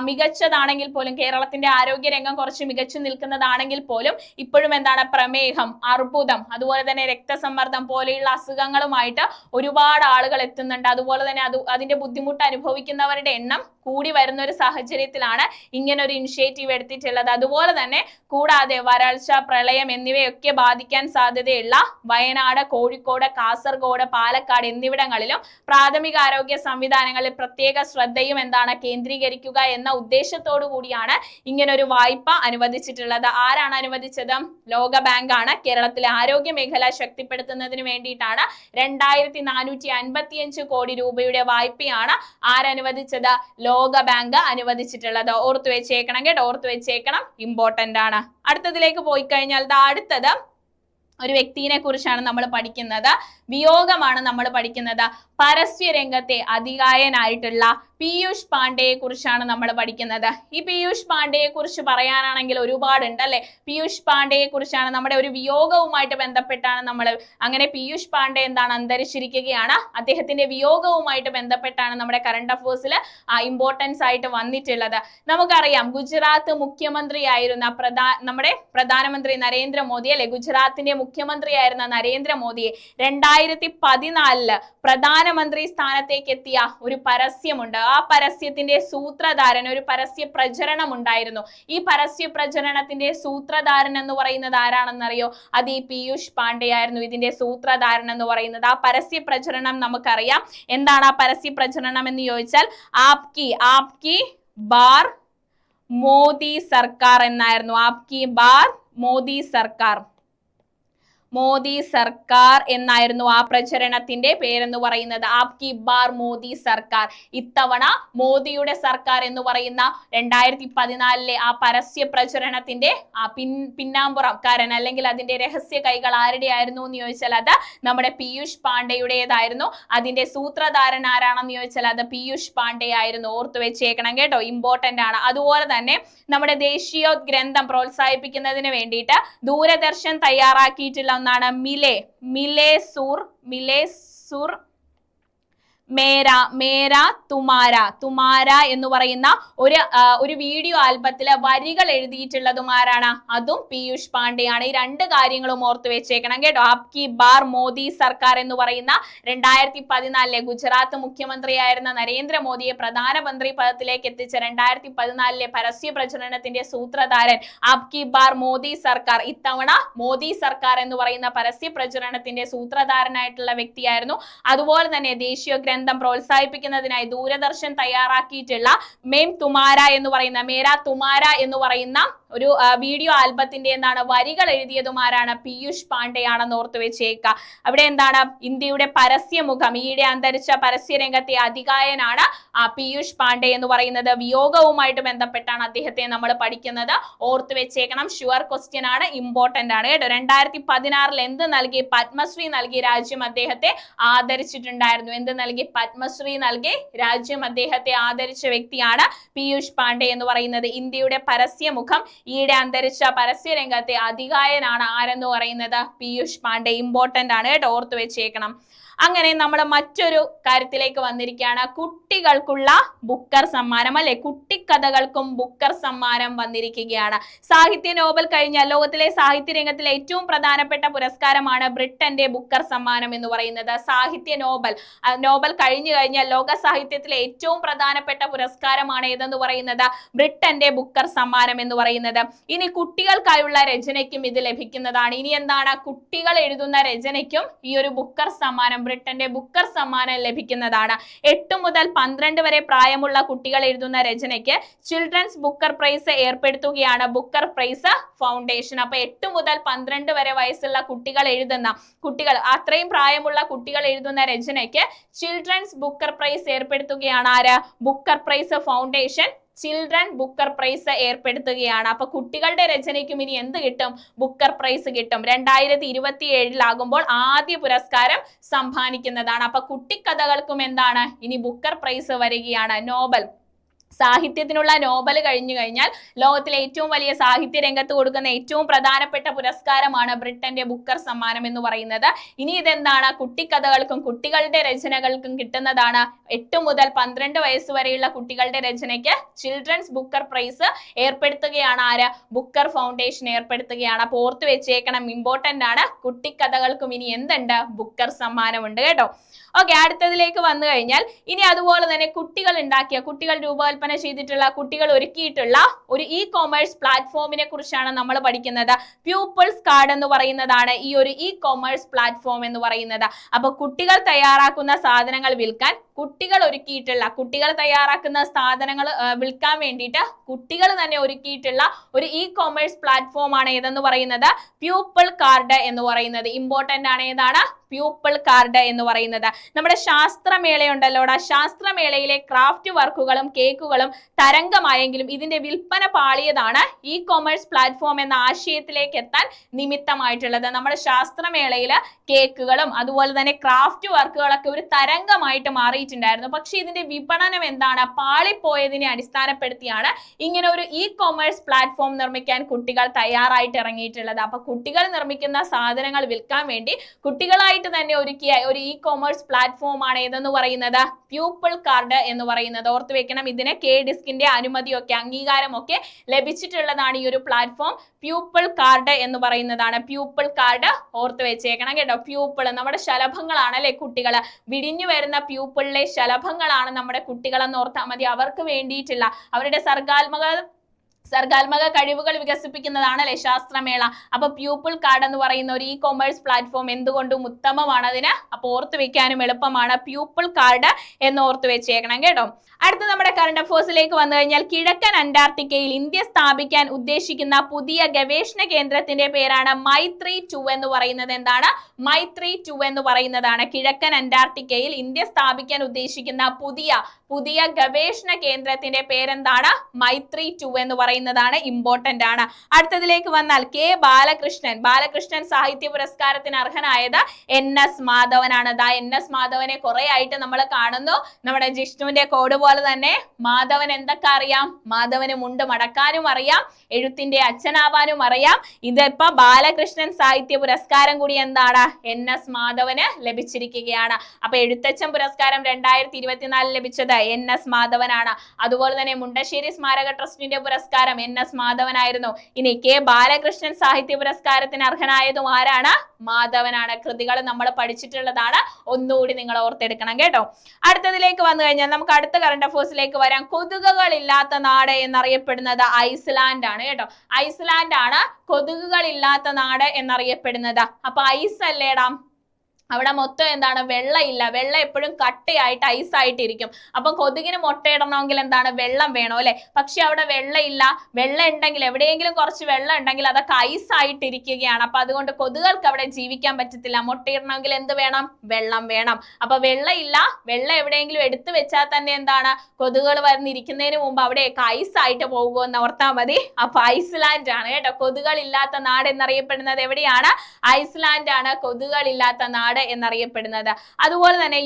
മികച്ചതാണെങ്കിൽ പോലും, കേരളത്തിന്റെ ആരോഗ്യരംഗം കുറച്ച് മികച്ചു നിൽക്കുന്നതാണെങ്കിൽ പോലും ഇപ്പോഴും എന്താണ് പ്രമേഹം, അർബുദം, അതുപോലെ തന്നെ രക്തസമ്മർദ്ദം പോലെയുള്ള അസുഖങ്ങളുമായിട്ട് ഒരുപാട് ആളുകൾ എത്തുന്നുണ്ട്. അതുപോലെ തന്നെ അതിന്റെ ബുദ്ധിമുട്ട് അനുഭവിക്കുന്നവരുടെ എണ്ണം കൂടി വരുന്ന ഒരു സാഹചര്യത്തിലാണ് ഇങ്ങനെ ഒരു ഇനിഷ്യേറ്റീവ് എടുത്തിട്ടുള്ളത്. അതുപോലെ തന്നെ കൂടാതെ വരൾച്ച, പ്രളയം എന്നിവയൊക്കെ ബാധിക്കാൻ സാധ്യതയുള്ള വയനാട്, കോഴിക്കോട്, കാസർഗോഡ്, പാലക്കാട് എന്നിവിടങ്ങളിലും പ്രാഥമികാരോഗ്യ സംവിധാനങ്ങളിൽ പ്രത്യേക ശ്രദ്ധയും കേന്ദ്രീകരിക്കുക എന്ന ഉദ്ദേശത്തോടു കൂടിയാണ് ഇങ്ങനെ ഒരു വായ്പ അനുവദിച്ചിട്ടുള്ളത്. ആരാണ് അനുവദിച്ചത്? ലോക ബാങ്ക് ആണ്. കേരളത്തിലെ ആരോഗ്യ മേഖല ശക്തിപ്പെടുത്തുന്നതിന് വേണ്ടിയിട്ടാണ് 2455 കോടി രൂപയുടെ വായ്പയാണ് ആരനുവദിച്ചത്? ലോക ബാങ്ക് അനുവദിച്ചിട്ടുള്ളത്. ഓർത്തു വെച്ചേക്കണം കേട്ടോ, ഓർത്തു വെച്ചേക്കണം, ഇമ്പോർട്ടന്റ് ആണ്. അടുത്തതിലേക്ക് പോയി കഴിഞ്ഞാൽ അടുത്തത് ഒരു വ്യക്തിയെ കുറിച്ചാണ് നമ്മൾ പഠിക്കുന്നത്. വിയോഗമാണ് നമ്മൾ പഠിക്കുന്നത്. പരസ്യരംഗത്തെ അതികായനായിട്ടുള്ള പീയൂഷ് പാണ്ഡെയെ കുറിച്ചാണ് നമ്മൾ പഠിക്കുന്നത്. ഈ പീയൂഷ് പാണ്ഡെയെ കുറിച്ച് പറയാനാണെങ്കിൽ ഒരുപാടുണ്ട് അല്ലെ. പീയൂഷ് പാണ്ഡെയെ കുറിച്ചാണ് നമ്മുടെ ഒരു വിയോഗവുമായിട്ട് ബന്ധപ്പെട്ടാണ് നമ്മൾ അങ്ങനെ പീയൂഷ് പാണ്ഡെ അന്തരിച്ചിരിക്കുകയാണ്. അദ്ദേഹത്തിന്റെ വിയോഗവുമായിട്ട് ബന്ധപ്പെട്ടാണ് നമ്മുടെ കറണ്ട് അഫേഴ്സിൽ ഇമ്പോർട്ടൻസ് ആയിട്ട് വന്നിട്ടുള്ളത്. നമുക്കറിയാം ഗുജറാത്ത് മുഖ്യമന്ത്രിയായിരുന്ന നമ്മുടെ പ്രധാനമന്ത്രി നരേന്ദ്രമോദി അല്ലെ, ഗുജറാത്തിന്റെ മുഖ്യമന്ത്രിയായിരുന്ന നരേന്ദ്രമോദിയെ 2014 പ്രധാനമന്ത്രി സ്ഥാനത്തേക്ക് എത്തിയ ഒരു പരസ്യമുണ്ട്. ആ പരസ്യത്തിന്റെ സൂത്രധാരൻ, ഒരു പരസ്യ പ്രചരണം ഉണ്ടായിരുന്നു. ഈ പരസ്യ പ്രചരണത്തിന്റെ സൂത്രധാരൻ എന്ന് പറയുന്നത് ആരാണെന്നറിയോ? അത് ഈ പീയൂഷ് പാണ്ഡെ ആയിരുന്നു. ഇതിന്റെ സൂത്രധാരൻ എന്ന് പറയുന്നത്. ആ പരസ്യ പ്രചരണം നമുക്കറിയാം. എന്താണ് ആ പരസ്യ പ്രചരണം എന്ന് ചോദിച്ചാൽ ആപ്കി ബാർ മോദി സർക്കാർ എന്നായിരുന്നു. ആപ്കി ബാർ മോദി സർക്കാർ എന്നായിരുന്നു ആ പ്രചരണത്തിന്റെ പേരെന്ന് പറയുന്നത്. ആപ്കി ബാർ മോദി സർക്കാർ, ഇത്തവണ മോദിയുടെ സർക്കാർ എന്ന് പറയുന്ന 2014 ആ പരസ്യ പ്രചരണത്തിന്റെ പിന്നാമ്പുറക്കാരൻ അല്ലെങ്കിൽ അതിന്റെ രഹസ്യ കൈകൾ ആരുടെ ആയിരുന്നു എന്ന് ചോദിച്ചാൽ അത് നമ്മുടെ പീയൂഷ് പാണ്ഡെയുടേതായിരുന്നു. അതിന്റെ സൂത്രധാരൻ ആരാണെന്ന് ചോദിച്ചാൽ അത് പീയൂഷ് പാണ്ഡെ ആയിരുന്നു. ഓർത്തു വെച്ചേക്കണം കേട്ടോ, ഇമ്പോർട്ടന്റ് ആണ്. അതുപോലെ തന്നെ നമ്മുടെ ദേശീയോദ്ഗ്രന്ഥം പ്രോത്സാഹിപ്പിക്കുന്നതിന് വേണ്ടിയിട്ട് ദൂരദർശൻ തയ്യാറാക്കിയിട്ടുള്ള ഒന്നാണ് മിലേ സുർ മേരാ തുമാര എന്ന് പറയുന്ന ഒരു വീഡിയോ ആൽബത്തിലെ വരികൾ എഴുതിയിട്ടുള്ളതും ആരാണ്? അതും പീയൂഷ് പാണ്ഡെയാണ്. ഈ രണ്ട് കാര്യങ്ങളും ഓർത്തു വെച്ചേക്കണം കേട്ടോ. ആപ്കി ബാർ മോദി സർക്കാർ എന്ന് പറയുന്ന 2014 ഗുജറാത്ത് മുഖ്യമന്ത്രിയായിരുന്ന നരേന്ദ്രമോദിയെ പ്രധാനമന്ത്രി പദത്തിലേക്ക് എത്തിച്ച 2014 പരസ്യ പ്രചരണത്തിന്റെ സൂത്രധാരൻ ആപ്കി ബാർ മോദി സർക്കാർ, ഇത്തവണ മോദി സർക്കാർ എന്ന് പറയുന്ന പരസ്യ പ്രചരണത്തിന്റെ സൂത്രധാരനായിട്ടുള്ള വ്യക്തിയായിരുന്നു. അതുപോലെ തന്നെ ദേശീയ പ്രോത്സാഹിപ്പിക്കുന്നതിനായി ദൂരദർശൻ തയ്യാറാക്കിയിട്ടുള്ള മേരാ തുമാര എന്ന് പറയുന്ന ഒരു വീഡിയോ ആൽബത്തിന്റെ വരികൾ എഴുതിയതും ആരാണ്? പീയൂഷ് പാണ്ഡെയാണെന്ന് ഓർത്തു വെച്ചേക്കുക. അവിടെ ഇന്ത്യയുടെ പരസ്യമുഖം, ഈയിടെ അന്തരിച്ച പരസ്യരംഗത്തെ അതികായനാണ് പീയൂഷ് പാണ്ഡെ എന്ന് പറയുന്നത്. വിയോഗവുമായിട്ട് ബന്ധപ്പെട്ടാണ് അദ്ദേഹത്തെ നമ്മൾ പഠിക്കുന്നത്. ഓർത്തു വെച്ചേക്കണം, ഷുവർ ക്വസ്റ്റ്യൻ ആണ്, ഇമ്പോർട്ടന്റ് ആണ് കേട്ടോ. 2016 എന്ത് നൽകി? പത്മശ്രീ നൽകി രാജ്യം അദ്ദേഹത്തെ ആദരിച്ചിട്ടുണ്ടായിരുന്നു. എന്ത് നൽകി? പത്മശ്രീ നൽകി രാജ്യം അദ്ദേഹത്തെ ആദരിച്ച വ്യക്തിയാണ് പീയൂഷ് പാണ്ഡെ എന്ന് പറയുന്നത്. ഇന്ത്യയുടെ പരസ്യമുഖം, ഈയിടെ അന്തരിച്ച പരസ്യരംഗത്തെ അതികായനാണ് ആരെന്ന് പറയുന്നത്? പീയൂഷ് പാണ്ഡെ. ഇമ്പോർട്ടന്റ് ആണ് കേട്ടോ, ഓർത്തു വെച്ചേക്കണം. അങ്ങനെ നമ്മൾ മറ്റൊരു കാര്യത്തിലേക്ക് വന്നിരിക്കുകയാണ്. കുട്ടികൾക്കുള്ള ബുക്കർ സമ്മാനം അല്ലെ, കുട്ടിക്കഥകൾക്കും ബുക്കർ സമ്മാനം വന്നിരിക്കുകയാണ്. സാഹിത്യ നോബൽ കഴിഞ്ഞ ലോകത്തിലെ സാഹിത്യ രംഗത്തിലെ ഏറ്റവും പ്രധാനപ്പെട്ട പുരസ്കാരമാണ് ബ്രിട്ടന്റെ ബുക്കർ സമ്മാനം എന്ന് പറയുന്നത്. സാഹിത്യ നോബൽ കഴിഞ്ഞു കഴിഞ്ഞാൽ ലോക സാഹിത്യത്തിലെ ഏറ്റവും പ്രധാനപ്പെട്ട പുരസ്കാരമാണ് ഏതെന്ന് പറയുന്നത്? ബ്രിട്ടന്റെ ബുക്കർ സമ്മാനം എന്ന് പറയുന്നത്. ഇനി കുട്ടികൾക്കായുള്ള രചനയ്ക്കും ഇത് ലഭിക്കുന്നതാണ്. ഇനി കുട്ടികൾ എഴുതുന്ന രചനയ്ക്കും ഈ ഒരു ബുക്കർ സമ്മാനം, ബ്രിട്ടന്റെ ബുക്കർ സമ്മാനം ലഭിക്കുന്നതാണ്. 8 മുതൽ 12 വരെ പ്രായമുള്ള കുട്ടികൾ എഴുതുന്ന രചനയ്ക്ക് ചിൽഡ്രൻസ് ബുക്കർ പ്രൈസ് ഏർപ്പെടുത്തുകയാണ് ബുക്കർ പ്രൈസ് ഫൗണ്ടേഷൻ. അപ്പൊ 8 മുതൽ 12 വരെ വയസ്സുള്ള കുട്ടികൾ അത്രയും പ്രായമുള്ള കുട്ടികൾ എഴുതുന്ന രചനയ്ക്ക് ചിൽഡ്രൻസ് ബുക്കർ പ്രൈസ് ഏർപ്പെടുത്തുകയാണ് ആര്? Booker prize foundation children Booker prize ഏർപ്പെടുത്തുകയാണ്. അപ്പൊ കുട്ടികളുടെ രചനയ്ക്കും ഇനി എന്ത് കിട്ടും? ബുക്കർ പ്രൈസ് കിട്ടും. 2027 ആദ്യ പുരസ്കാരം സമ്മാനിക്കുന്നതാണ്. അപ്പൊ കുട്ടിക്കഥകൾക്കും ഇനി ബുക്കർ പ്രൈസ് വരികയാണ്. നോബൽ സാഹിത്യത്തിനുള്ള നോബൽ കഴിഞ്ഞു കഴിഞ്ഞാൽ ലോകത്തിലെ ഏറ്റവും വലിയ സാഹിത്യ രംഗത്ത് കൊടുക്കുന്ന ഏറ്റവും പ്രധാനപ്പെട്ട പുരസ്കാരമാണ് ബ്രിട്ടന്റെ ബുക്കർ സമ്മാനം എന്ന് പറയുന്നത്. ഇനി ഇതെന്താണ്? കുട്ടിക്കഥകൾക്കും കുട്ടികളുടെ രചനകൾക്കും കിട്ടുന്നതാണ്. 8 മുതൽ 12 വയസ്സ് വരെയുള്ള കുട്ടികളുടെ രചനയ്ക്ക് ചിൽഡ്രൻസ് ബുക്കർ പ്രൈസ് ഏർപ്പെടുത്തുകയാണ് ആര്? ബുക്കർ ഫൗണ്ടേഷൻ ഏർപ്പെടുത്തുകയാണ്. അപ്പോൾ ഓർത്ത് വെച്ചേക്കണം, ഇമ്പോർട്ടന്റ് ആണ്. കുട്ടിക്കഥകൾക്കും ഇനി എന്തുണ്ട്? ബുക്കർ സമ്മാനമുണ്ട് കേട്ടോ. ഓക്കെ, അടുത്തതിലേക്ക് വന്നു കഴിഞ്ഞാൽ ഇനി അതുപോലെ തന്നെ കുട്ടികൾ ഉണ്ടാക്കിയ, കുട്ടികൾ രൂപകൽപ്പന ചെയ്തിട്ടുള്ള, കുട്ടികൾ ഒരുക്കിയിട്ടുള്ള ഒരു ഇ കോമേഴ്സ് പ്ലാറ്റ്ഫോമിനെ കുറിച്ചാണ് നമ്മൾ പഠിക്കുന്നത്. പ്യൂപ്പിൾസ് കാർഡ് എന്ന് പറയുന്നതാണ് ഈ ഒരു ഇ കോമേഴ്സ് പ്ലാറ്റ്ഫോം എന്ന് പറയുന്നത്. അപ്പൊ കുട്ടികൾ തയ്യാറാക്കുന്ന സാധനങ്ങൾ വിൽക്കാൻ കുട്ടികൾ ഒരുക്കിയിട്ടുള്ള, കുട്ടികൾ തയ്യാറാക്കുന്ന സാധനങ്ങൾ വിൽക്കാൻ വേണ്ടിയിട്ട് കുട്ടികൾ തന്നെ ഒരുക്കിയിട്ടുള്ള ഒരു ഇ കോമേഴ്സ് പ്ലാറ്റ്ഫോം ആണ് ഏതെന്ന് പറയുന്നത്? പ്യൂപ്പിൾ കാർഡ് എന്ന് പറയുന്നത്. ഇമ്പോർട്ടന്റ് ആണ്. ഏതാണ്? പ്യൂപ്പിൾ കാർഡ് എന്ന് പറയുന്നത്. നമ്മുടെ ശാസ്ത്രമേളയുണ്ടല്ലോടാ, ശാസ്ത്രമേളയിലെ ക്രാഫ്റ്റ് വർക്കുകളും കേക്കുകളും തരംഗമായെങ്കിലും ഇതിന്റെ വിൽപ്പന പാളിയതാണ് ഇ കോമേഴ്സ് പ്ലാറ്റ്ഫോം എന്ന ആശയത്തിലേക്ക് എത്താൻ നിമിത്തമായിട്ടുള്ളത്. നമ്മുടെ ശാസ്ത്രമേളയില് കേക്കുകളും അതുപോലെ തന്നെ ക്രാഫ്റ്റ് വർക്കുകളൊക്കെ ഒരു തരംഗമായിട്ട് മാറിയിട്ടുണ്ടായിരുന്നു. പക്ഷെ ഇതിന്റെ വിപണനം എന്താണ്? പാളിപ്പോയതിനെ അടിസ്ഥാനപ്പെടുത്തിയാണ് ഇങ്ങനെ ഒരു ഇ കോമേഴ്സ് പ്ലാറ്റ്ഫോം നിർമ്മിക്കാൻ കുട്ടികൾ തയ്യാറായിട്ട് ഇറങ്ങിയിട്ടുള്ളത്. അപ്പൊ കുട്ടികൾ നിർമ്മിക്കുന്ന സാധനങ്ങൾ വിൽക്കാൻ വേണ്ടി കുട്ടികളായിട്ട് തന്നെ ഒരുക്കിയ ഒരു ഇ കോമേഴ്സ് പ്ലാറ്റ്ഫോം ആണ് ഏതെന്ന് പറയുന്നത്? പ്യൂപ്പിൾ കാർഡ് എന്ന് പറയുന്നത്. ഓർത്ത് വെക്കണം, ഇതിന് KDISCന്റെ അനുമതിയൊക്കെ അംഗീകാരമൊക്കെ ലഭിച്ചിട്ടുള്ളതാണ് ഈ ഒരു പ്ലാറ്റ്ഫോം. പ്യൂപ്പിൾ കാർഡ് എന്ന് പറയുന്നതാണ്. പ്യൂപ്പിൾ കാർഡ് ഓർത്ത് വെച്ചേക്കണം കേട്ടോ. പ്യൂപ്പിൾ നമ്മുടെ ശലഭങ്ങളാണ് അല്ലെ കുട്ടികൾ, വിടിഞ്ഞു വരുന്ന പ്യൂപ്പിളിലെ ശലഭങ്ങളാണ് നമ്മുടെ കുട്ടികളെന്ന് ഓർത്താൽ മതി. അവർക്ക് വേണ്ടിയിട്ടുള്ള അവരുടെ സർഗാത്മക കഴിവുകൾ വികസിപ്പിക്കുന്നതാണ് അല്ലെ ശാസ്ത്രമേള. അപ്പൊ പ്യൂപ്പിൾ കാർഡ് എന്ന് പറയുന്ന ഒരു ഇ കോമേഴ്സ് പ്ലാറ്റ്ഫോം എന്തുകൊണ്ടും ഉത്തമമാണ് അതിന്. അപ്പൊ ഓർത്ത് വെക്കാനും എളുപ്പമാണ്. പ്യൂപ്പിൾ കാർഡ് എന്ന് ഓർത്ത് വെച്ചേക്കണം കേട്ടോ. അടുത്ത നമ്മുടെ കറണ്ട് അഫേഴ്സിലേക്ക് വന്നു കഴിഞ്ഞാൽ കിഴക്കൻ അന്റാർട്ടിക്കയിൽ ഇന്ത്യ സ്ഥാപിക്കാൻ ഉദ്ദേശിക്കുന്ന പുതിയ ഗവേഷണ കേന്ദ്രത്തിന്റെ പേരാണ് മൈത്രി 2 എന്ന് പറയുന്നത്. എന്താണ്? മൈത്രി 2 എന്ന് പറയുന്നതാണ്. കിഴക്കൻ അന്റാർട്ടിക്കയിൽ ഇന്ത്യ സ്ഥാപിക്കാൻ ഉദ്ദേശിക്കുന്ന പുതിയ ഗവേഷണ കേന്ദ്രത്തിന്റെ പേരെന്താണ്? മൈത്രി 2 എന്ന് പറയുന്നതാണ്. ഇമ്പോർട്ടന്റ് ആണ്. അടുത്തതിലേക്ക് വന്നാൽ ബാലകൃഷ്ണൻ സാഹിത്യ പുരസ്കാരത്തിന് അർഹനായത് NS മാധവനാണ്. NS മാധവനെ കുറെ ആയിട്ട് നമ്മൾ കാണുന്നു. നമ്മുടെ ജിഷ്ണുവിന്റെ കോഡ് പോലെ തന്നെ മാധവൻ എന്തൊക്കെ അറിയാം? മാധവന് മുണ്ട് മടക്കാനും അറിയാം, എഴുത്തിന്റെ അച്ഛനാവാനും അറിയാം. ഇതിപ്പോ ബാലകൃഷ്ണൻ സാഹിത്യ പുരസ്കാരം കൂടി എന്താണ്? NS മാധവന് ലഭിച്ചിരിക്കുകയാണ്. അപ്പൊ എഴുത്തച്ഛൻ പുരസ്കാരം 2024 ലഭിച്ചത് NS മാധവനാണ്. അതുപോലെ തന്നെ മുണ്ടശ്ശേരി സ്മാരക ട്രസ്റ്റിന്റെ പുരസ്കാരം NS മാധവനായിരുന്നു. ഇനി ബാലകൃഷ്ണൻ സാഹിത്യ പുരസ്കാരത്തിന് അർഹനായതും ആരാണ്? മാധവനാണ്. കൃതികൾ നമ്മൾ പഠിച്ചിട്ടുള്ളതാണ്. ഒന്നുകൂടി നിങ്ങൾ ഓർത്തെടുക്കണം കേട്ടോ. അടുത്തതിലേക്ക് വന്നു കഴിഞ്ഞാൽ നമുക്ക് അടുത്ത കറണ്ട് അഫേഴ്സിലേക്ക് വരാം. കൊതുകുകളില്ലാത്ത നാട് എന്നറിയപ്പെടുന്നത് ഐസ്ലാൻഡ് ആണ് കേട്ടോ. ഐസ്ലാൻഡ് ആണ് കൊതുകുകളില്ലാത്ത നാട് എന്നറിയപ്പെടുന്നത്. അപ്പൊ ഐസ് അല്ലേടാ, അവിടെ മൊത്തം എന്താണ്? വെള്ളമില്ല. വെള്ളം എപ്പോഴും കട്ടയായിട്ട് ഐസായിട്ടിരിക്കും. അപ്പൊ കൊതുകിന് മുട്ടയിടണമെങ്കിൽ എന്താണ്? വെള്ളം വേണം അല്ലെ. പക്ഷെ അവിടെ വെള്ളമില്ല. വെള്ളം ഉണ്ടെങ്കിൽ, എവിടെയെങ്കിലും കുറച്ച് വെള്ളം ഉണ്ടെങ്കിൽ അതൊക്കെ ഐസായിട്ടിരിക്കുകയാണ്. അപ്പൊ അതുകൊണ്ട് കൊതുകൾക്ക് അവിടെ ജീവിക്കാൻ പറ്റത്തില്ല. മുട്ടയിടണമെങ്കിൽ എന്ത് വേണം? വെള്ളം വേണം. അപ്പൊ വെള്ളമില്ല. വെള്ളം എവിടെയെങ്കിലും എടുത്തു വെച്ചാൽ തന്നെ എന്താണ്? കൊതുകുകൾ വന്നിരിക്കുന്നതിന് മുമ്പ് അവിടെയൊക്കെ ഐസായിട്ട് പോകുമെന്ന് ഓർത്താൽ മതി. അപ്പൊ ഐസ്ലാൻഡ് ആണ് കേട്ടോ കൊതുകളില്ലാത്ത നാട് എന്നറിയപ്പെടുന്നത്. എവിടെയാണ്? ഐസ്ലാൻഡ് ആണ് കൊതുകളില്ലാത്ത നാട് എന്നറിയപ്പെടുന്നത്. അതുപോലെ തന്നെ